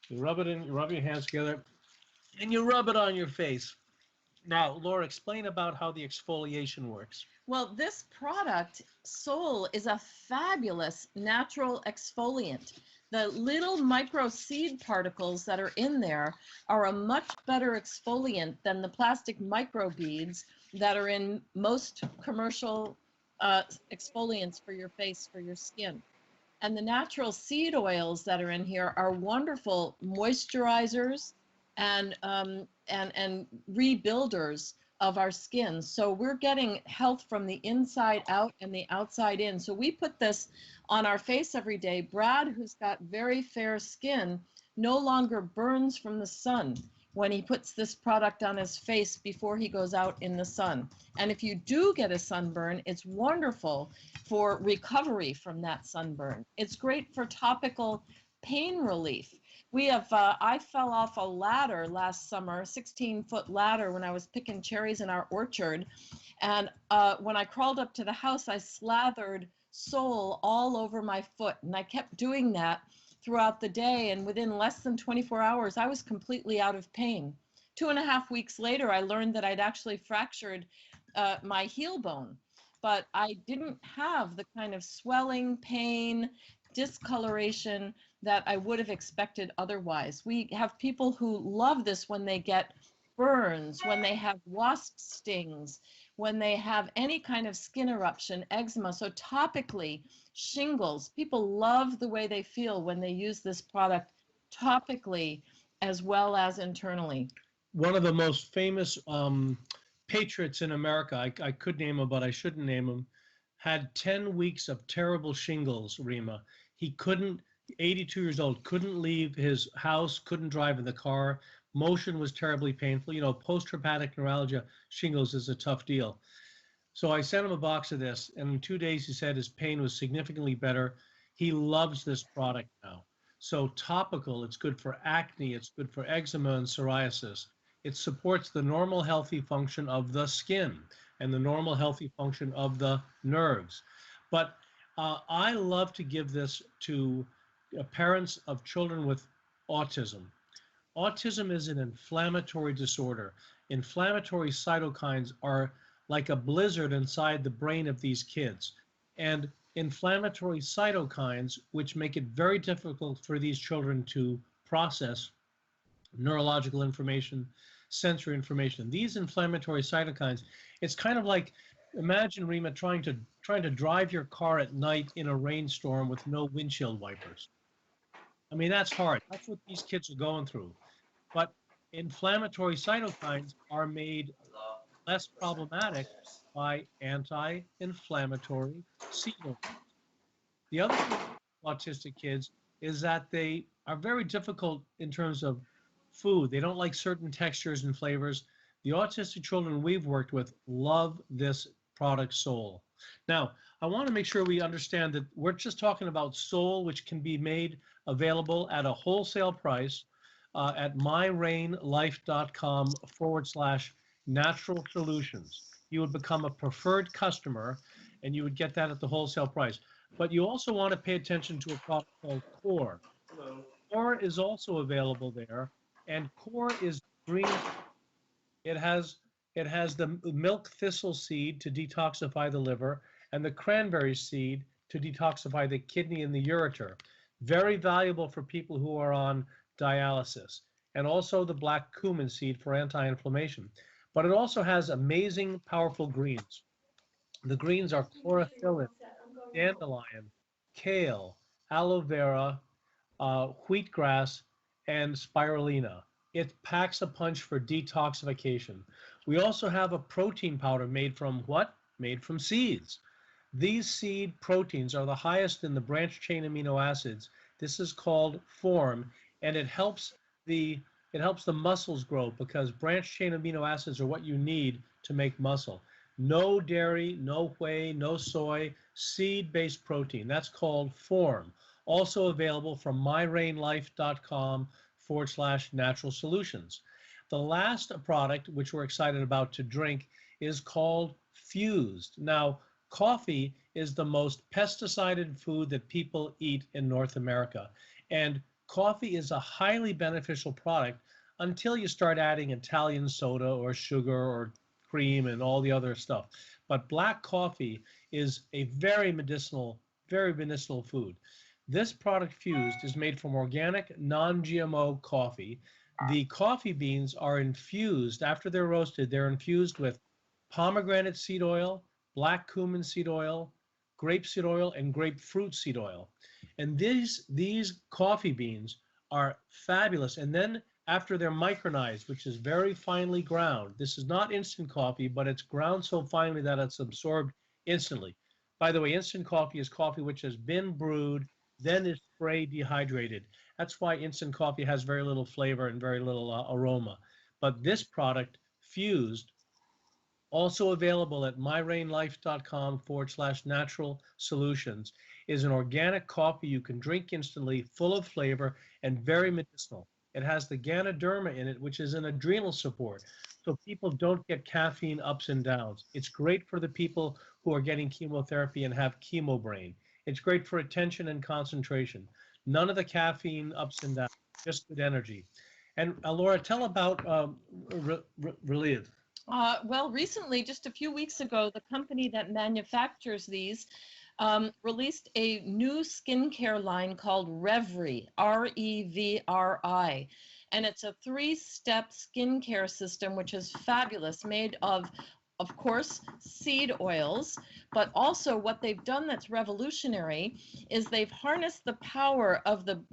You rub it in, you rub your hands together, and you rub it on your face. Now, Laura, explain about how the exfoliation works. Well, this product, Soul, is a fabulous natural exfoliant. The little micro seed particles that are in there are a much better exfoliant than the plastic microbeads that are in most commercial exfoliants for your face, for your skin. And the natural seed oils that are in here are wonderful moisturizers and rebuilders of our skin. So we're getting health from the inside out and the outside in. So we put this on our face every day. Brad, who's got very fair skin, no longer burns from the sun when he puts this product on his face before he goes out in the sun. And if you do get a sunburn, it's wonderful for recovery from that sunburn. It's great for topical pain relief. We have, I fell off a ladder last summer, 16-foot ladder, when I was picking cherries in our orchard. And when I crawled up to the house, I slathered Soul all over my foot. And I kept doing that throughout the day. And within less than 24 hours, I was completely out of pain. 2.5 weeks later, I learned that I'd actually fractured my heel bone. But I didn't have the kind of swelling, pain, discoloration that I would have expected otherwise. We have people who love this when they get burns, when they have wasp stings, when they have any kind of skin eruption, eczema. So topically, shingles, people love the way they feel when they use this product topically as well as internally. One of the most famous patriots in America, I could name him, but I shouldn't name him, had 10 weeks of terrible shingles, Rima. He couldn't, 82 years old, couldn't leave his house, couldn't drive in the car. Motion was terribly painful. You know, post-traumatic neuralgia, shingles is a tough deal. So I sent him a box of this, and in 2 days he said his pain was significantly better. He loves this product now. So topical, it's good for acne, it's good for eczema and psoriasis. It supports the normal healthy function of the skin and the normal healthy function of the nerves. But I love to give this to parents of children with autism. Autism is an inflammatory disorder. Inflammatory cytokines are like a blizzard inside the brain of these kids. And inflammatory cytokines, which make it very difficult for these children to process neurological information, sensory information. These inflammatory cytokines, it's kind of like, imagine, Rima, trying to drive your car at night in a rainstorm with no windshield wipers. I mean, that's hard. That's what these kids are going through. But inflammatory cytokines are made less problematic by anti-inflammatory cytokines. The other thing with autistic kids is that they are very difficult in terms of food. They don't like certain textures and flavors. The autistic children we've worked with love this product, Soul. Now, I want to make sure we understand that we're just talking about Soul, which can be made available at a wholesale price at myrainlife.com/NaturalSolutions. You would become a preferred customer, and you would get that at the wholesale price. But you also want to pay attention to a product called Core. Core is also available there, and Core is green. It has the milk thistle seed to detoxify the liver and the cranberry seed to detoxify the kidney and the ureter. Very valuable for people who are on dialysis. And also the black cumin seed for anti-inflammation. But it also has amazing, powerful greens. The greens are chlorophyllin, dandelion, kale, aloe vera, wheatgrass, and spirulina. It packs a punch for detoxification. We also have a protein powder made from what? Made from seeds. These seed proteins are the highest in the branched chain amino acids. This is called form, and the it helps the muscles grow because branched chain amino acids are what you need to make muscle. No dairy, no whey, no soy, seed-based protein. That's called form. Also available from myrainlife.com/natural solutions. The last product, which we're excited about to drink, is called Fused. Now, coffee is the most pesticided food that people eat in North America. And coffee is a highly beneficial product until you start adding Italian soda or sugar or cream and all the other stuff. But black coffee is a very medicinal food. This product Fused is made from organic, non-GMO coffee. The coffee beans are infused, after they're roasted, they're infused with pomegranate seed oil, black cumin seed oil, grapeseed oil, and grapefruit seed oil. And these coffee beans are fabulous. And then after they're micronized, which is very finely ground, this is not instant coffee, but it's ground so finely that it's absorbed instantly. By the way, instant coffee is coffee which has been brewed, then is spray dehydrated. That's why instant coffee has very little flavor and very little aroma. But this product, Fused, also available at myrainlife.com/natural solutions, is an organic coffee you can drink instantly, full of flavor and very medicinal. It has the Ganoderma in it, which is an adrenal support, so people don't get caffeine ups and downs. It's great for the people who are getting chemotherapy and have chemo brain. It's great for attention and concentration. None of the caffeine ups and downs, just good energy. And Laura, tell about Relive. Well, recently, just a few weeks ago, the company that manufactures these released a new skincare line called Revry, Revri. And it's a 3-step skincare system, which is fabulous, made of course, seed oils, but also what they've done that's revolutionary is they've harnessed the power of the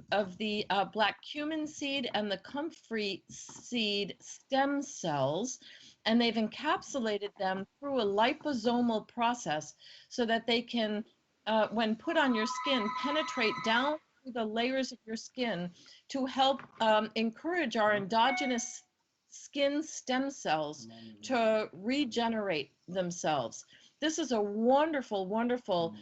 black cumin seed and the comfrey seed stem cells, and they've encapsulated them through a liposomal process so that they can, when put on your skin, penetrate down through the layers of your skin to help encourage our endogenous skin stem cells to regenerate themselves. This is a wonderful, wonderful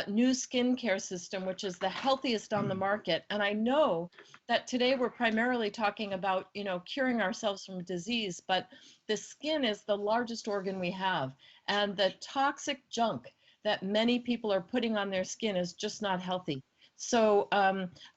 new skincare system, which is the healthiest on the market. And I know that today we're primarily talking about, curing ourselves from disease, but the skin is the largest organ we have. And the toxic junk that many people are putting on their skin is just not healthy. So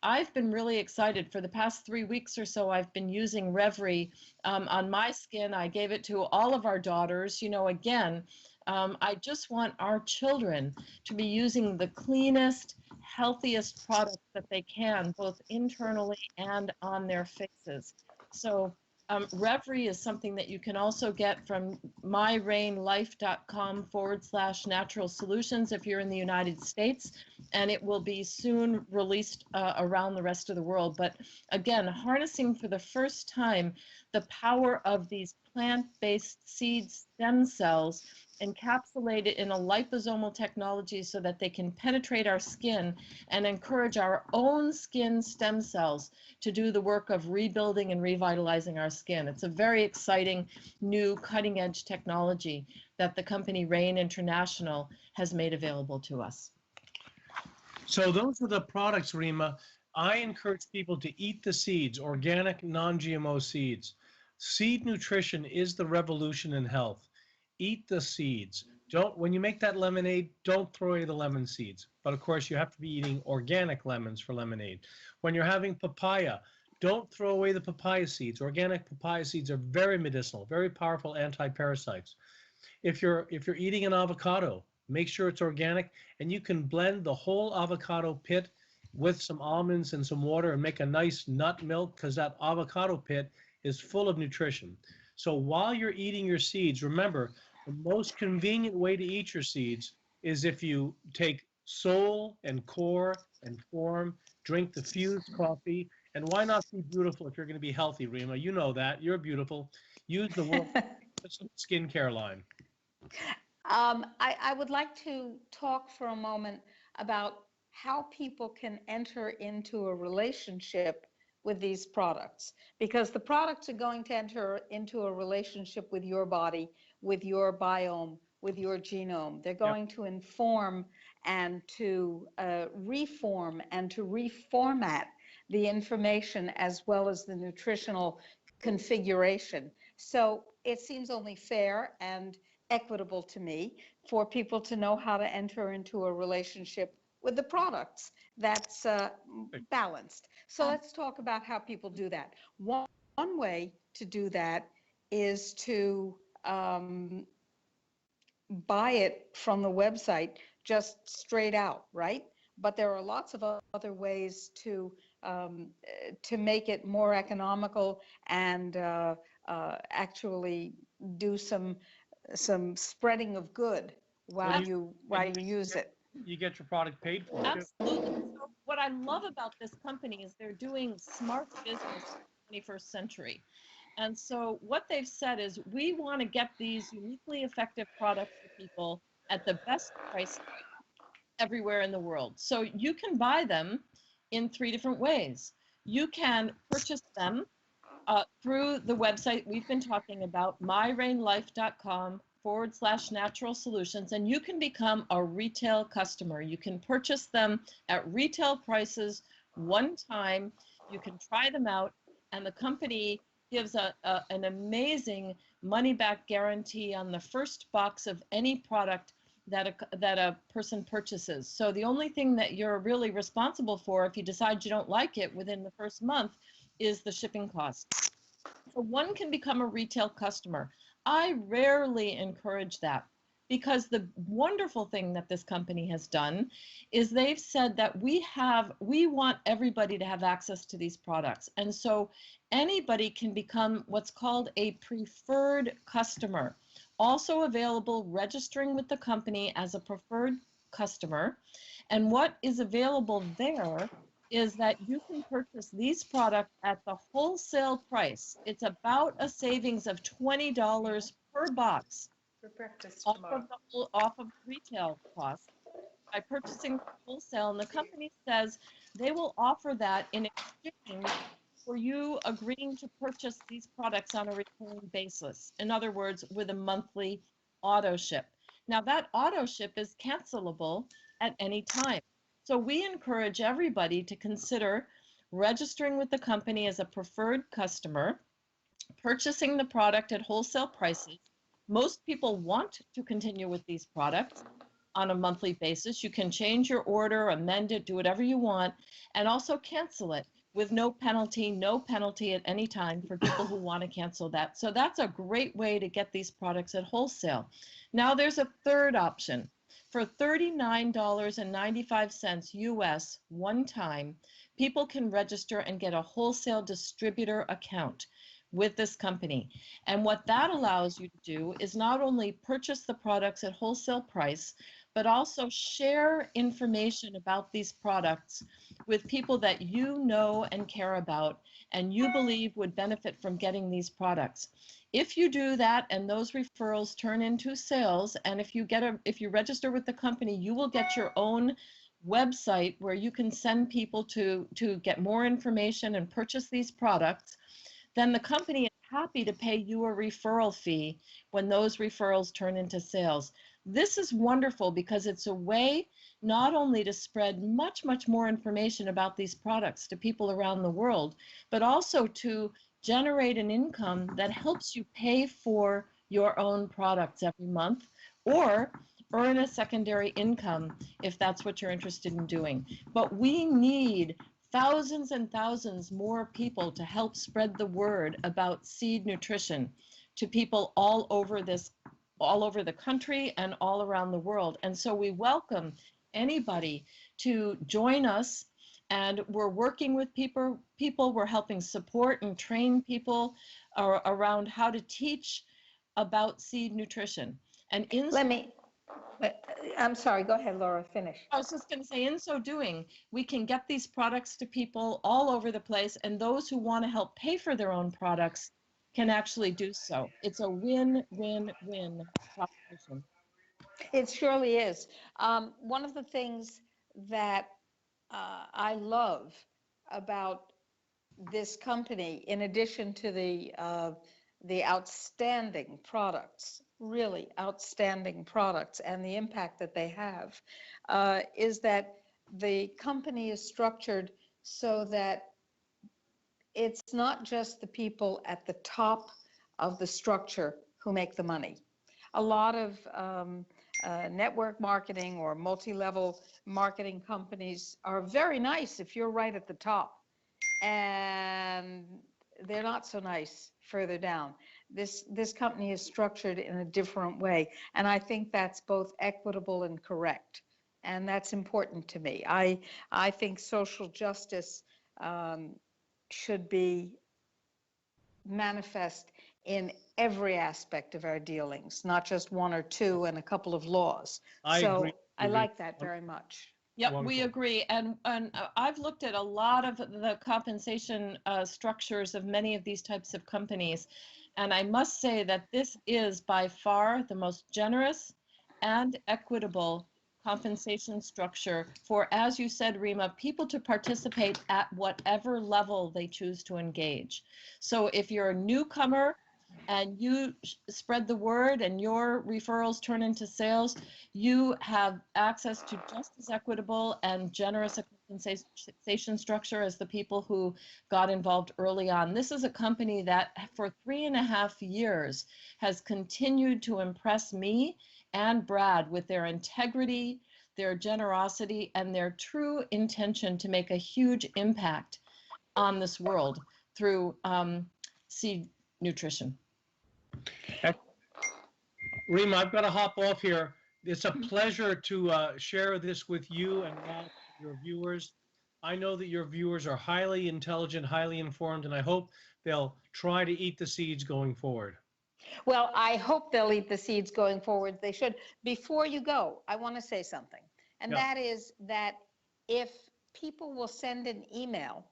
I've been really excited. For the past 3 weeks or so, I've been using Revry on my skin. I gave it to all of our daughters. Again, I just want our children to be using the cleanest, healthiest products that they can, both internally and on their faces. So Revry is something that you can also get from myrainlife.com/natural solutions if you're in the United States, and it will be soon released around the rest of the world. But again, harnessing for the first time the power of these plant-based seed stem cells encapsulated in a liposomal technology so that they can penetrate our skin and encourage our own skin stem cells to do the work of rebuilding and revitalizing our skin. It's a very exciting new cutting edge technology that the company Rain International has made available to us. So those are the products, Rima. I encourage people to eat the seeds, organic, non-GMO seeds. Seed nutrition is the revolution in health. Eat the seeds. When you make that lemonade, don't throw away the lemon seeds. But of course, you have to be eating organic lemons for lemonade. When you're having papaya, don't throw away the papaya seeds. Organic papaya seeds are very medicinal, very powerful anti-parasites. If you're eating an avocado, make sure it's organic, and you can blend the whole avocado pit with some almonds and some water and make a nice nut milk, because that avocado pit is full of nutrition. So while you're eating your seeds, remember, the most convenient way to eat your seeds is if you take Soul and Core and Form, drink the Fused coffee, And why not be beautiful if you're going to be healthy, Rima? You know that. You're beautiful. Use the world's skincare line. I would like to talk for a moment about how people can enter into a relationship with these products, because the products are going to enter into a relationship with your body, with your biome, with your genome. They're Yep. going to inform and to reform and to reformat the information as well as the nutritional configuration. So it seems only fair and equitable to me for people to know how to enter into a relationship with the products that's balanced. So let's talk about how people do that. One way to do that is to buy it from the website just straight out, right? But there are lots of other ways to make it more economical and actually do some spreading of good while you use it. You get your product paid for. Absolutely. So what I love about this company is they're doing smart business in the 21st century. And so what they've said is we want to get these uniquely effective products to people at the best price everywhere in the world. So you can buy them in 3 different ways. You can purchase them through the website we've been talking about, myrainlife.com/natural solutions, and you can become a retail customer. You can purchase them at retail prices one time. You can try them out, and the company gives an amazing money-back guarantee on the first box of any product that a person purchases. So the only thing that you're really responsible for if you decide you don't like it within the first month is the shipping costs. So one can become a retail customer. I rarely encourage that because the wonderful thing that this company has done is they've said that we want everybody to have access to these products. And so anybody can become what's called a preferred customer. Also available, registering with the company as a preferred customer. And what is available there is that you can purchase these products at the wholesale price. It's about a savings of $20 per box off of retail cost by purchasing wholesale. And the company says they will offer that in exchange for you agreeing to purchase these products on a recurring basis. In other words, with a monthly auto ship. Now that auto ship is cancelable at any time. So we encourage everybody to consider registering with the company as a preferred customer, purchasing the product at wholesale prices. Most people want to continue with these products on a monthly basis. You can change your order, amend it, do whatever you want, and also cancel it with no penalty at any time for people who want to cancel that. So that's a great way to get these products at wholesale. Now there's a third option. For $39.95 US one time, people can register and get a wholesale distributor account with this company. And what that allows you to do is not only purchase the products at wholesale price, but also share information about these products with people that you know and care about and you believe would benefit from getting these products. If you do that and those referrals turn into sales, and if you register with the company, you will get your own website where you can send people to get more information and purchase these products, then the company is happy to pay you a referral fee when those referrals turn into sales. This is wonderful because it's a way not only to spread much, much more information about these products to people around the world, but also to generate an income that helps you pay for your own products every month or earn a secondary income if that's what you're interested in doing. But we need thousands and thousands more people to help spread the word about seed nutrition to people all over the country and all around the world. And so we welcome anybody to join us, and we're working with people, we're helping support and train people around how to teach about seed nutrition. And Let me I'm sorry, go ahead, Laura, finish. I was just going to say, in so doing, we can get these products to people all over the place, and those who want to help pay for their own products can actually do so. It's a win-win-win proposition. It surely is. One of the things that I love about this company, in addition to the outstanding products, really outstanding products, and the impact that they have, is that the company is structured so that it's not just the people at the top of the structure who make the money. A lot of network marketing or multi-level marketing companies are very nice if you're right at the top, and they're not so nice further down. This company is structured in a different way, and I think that's both equitable and correct, and that's important to me. I think social justice should be manifest in every aspect of our dealings, not just one or two and a couple of laws. I agree. I like that very much. Yep, Wonderful. we agree. And I've looked at a lot of the compensation structures of many of these types of companies. And I must say that this is by far the most generous and equitable compensation structure for, as you said, Rima, people to participate at whatever level they choose to engage. So if you're a newcomer and you spread the word and your referrals turn into sales, you have access to just as equitable and generous a compensation structure as the people who got involved early on. This is a company that for 3.5 years has continued to impress me and Brad with their integrity, their generosity, and their true intention to make a huge impact on this world through seed nutrition. Rima, I've got to hop off here. It's a pleasure to share this with you and your viewers. I know that your viewers are highly intelligent, highly informed, and I hope they'll try to eat the seeds going forward. Well, I hope they'll eat the seeds going forward. They should. Before you go, I want to say something. And that is that if people will send an email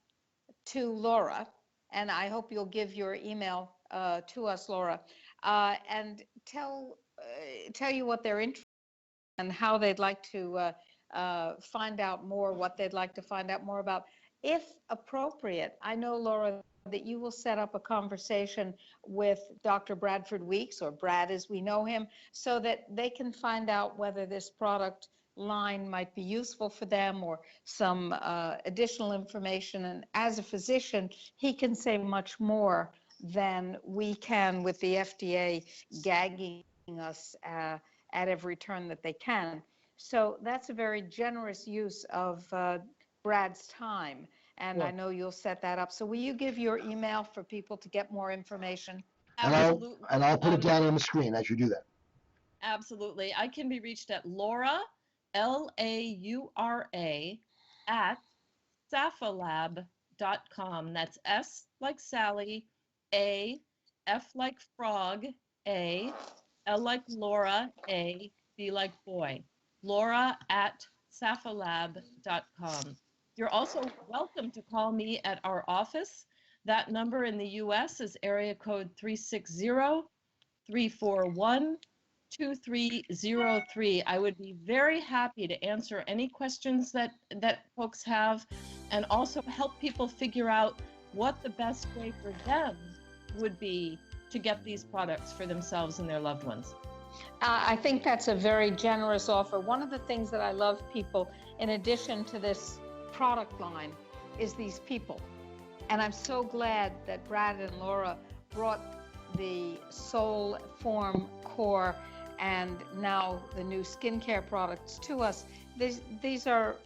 to Laura, and I hope you'll give your email to us, Laura, and tell you what they're interested in and how they'd like to find out more, what they'd like to find out more about. If appropriate, I know, Laura, that you will set up a conversation with Dr. Bradford Weeks, or Brad as we know him, so that they can find out whether this product line might be useful for them or some additional information. And as a physician, he can say much more than we can with the FDA gagging us at every turn that they can. So that's a very generous use of Brad's time. And I know you'll set that up. So will you give your email for people to get more information? Absolutely. And I'll put it down on the screen as you do that. Absolutely. I can be reached at Laura, Laura, at safalab.com. That's S like Sally, A, F like frog, A, L like Laura, A, B like boy. Laura at safalab.com. You're also welcome to call me at our office. That number in the US is area code 360-341-2303. I would be very happy to answer any questions that folks have, and also help people figure out what the best way for them would be to get these products for themselves and their loved ones. I think that's a very generous offer. One of the things that I love, people, in addition to this product line, is these people. And I'm so glad that Brad and Laura brought the Soul Form Core and now the new skincare products to us. These are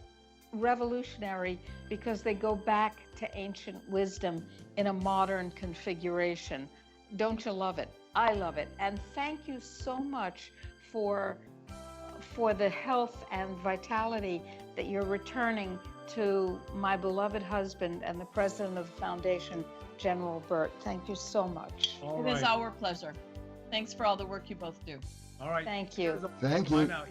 revolutionary because they go back to ancient wisdom in a modern configuration. Don't you love it? I love it. And thank you so much for the health and vitality that you're returning to my beloved husband and the president of the foundation, General Burt. Thank you so much. It is our pleasure. Thanks for all the work you both do. All right. Thank you. Thank Bye you. now.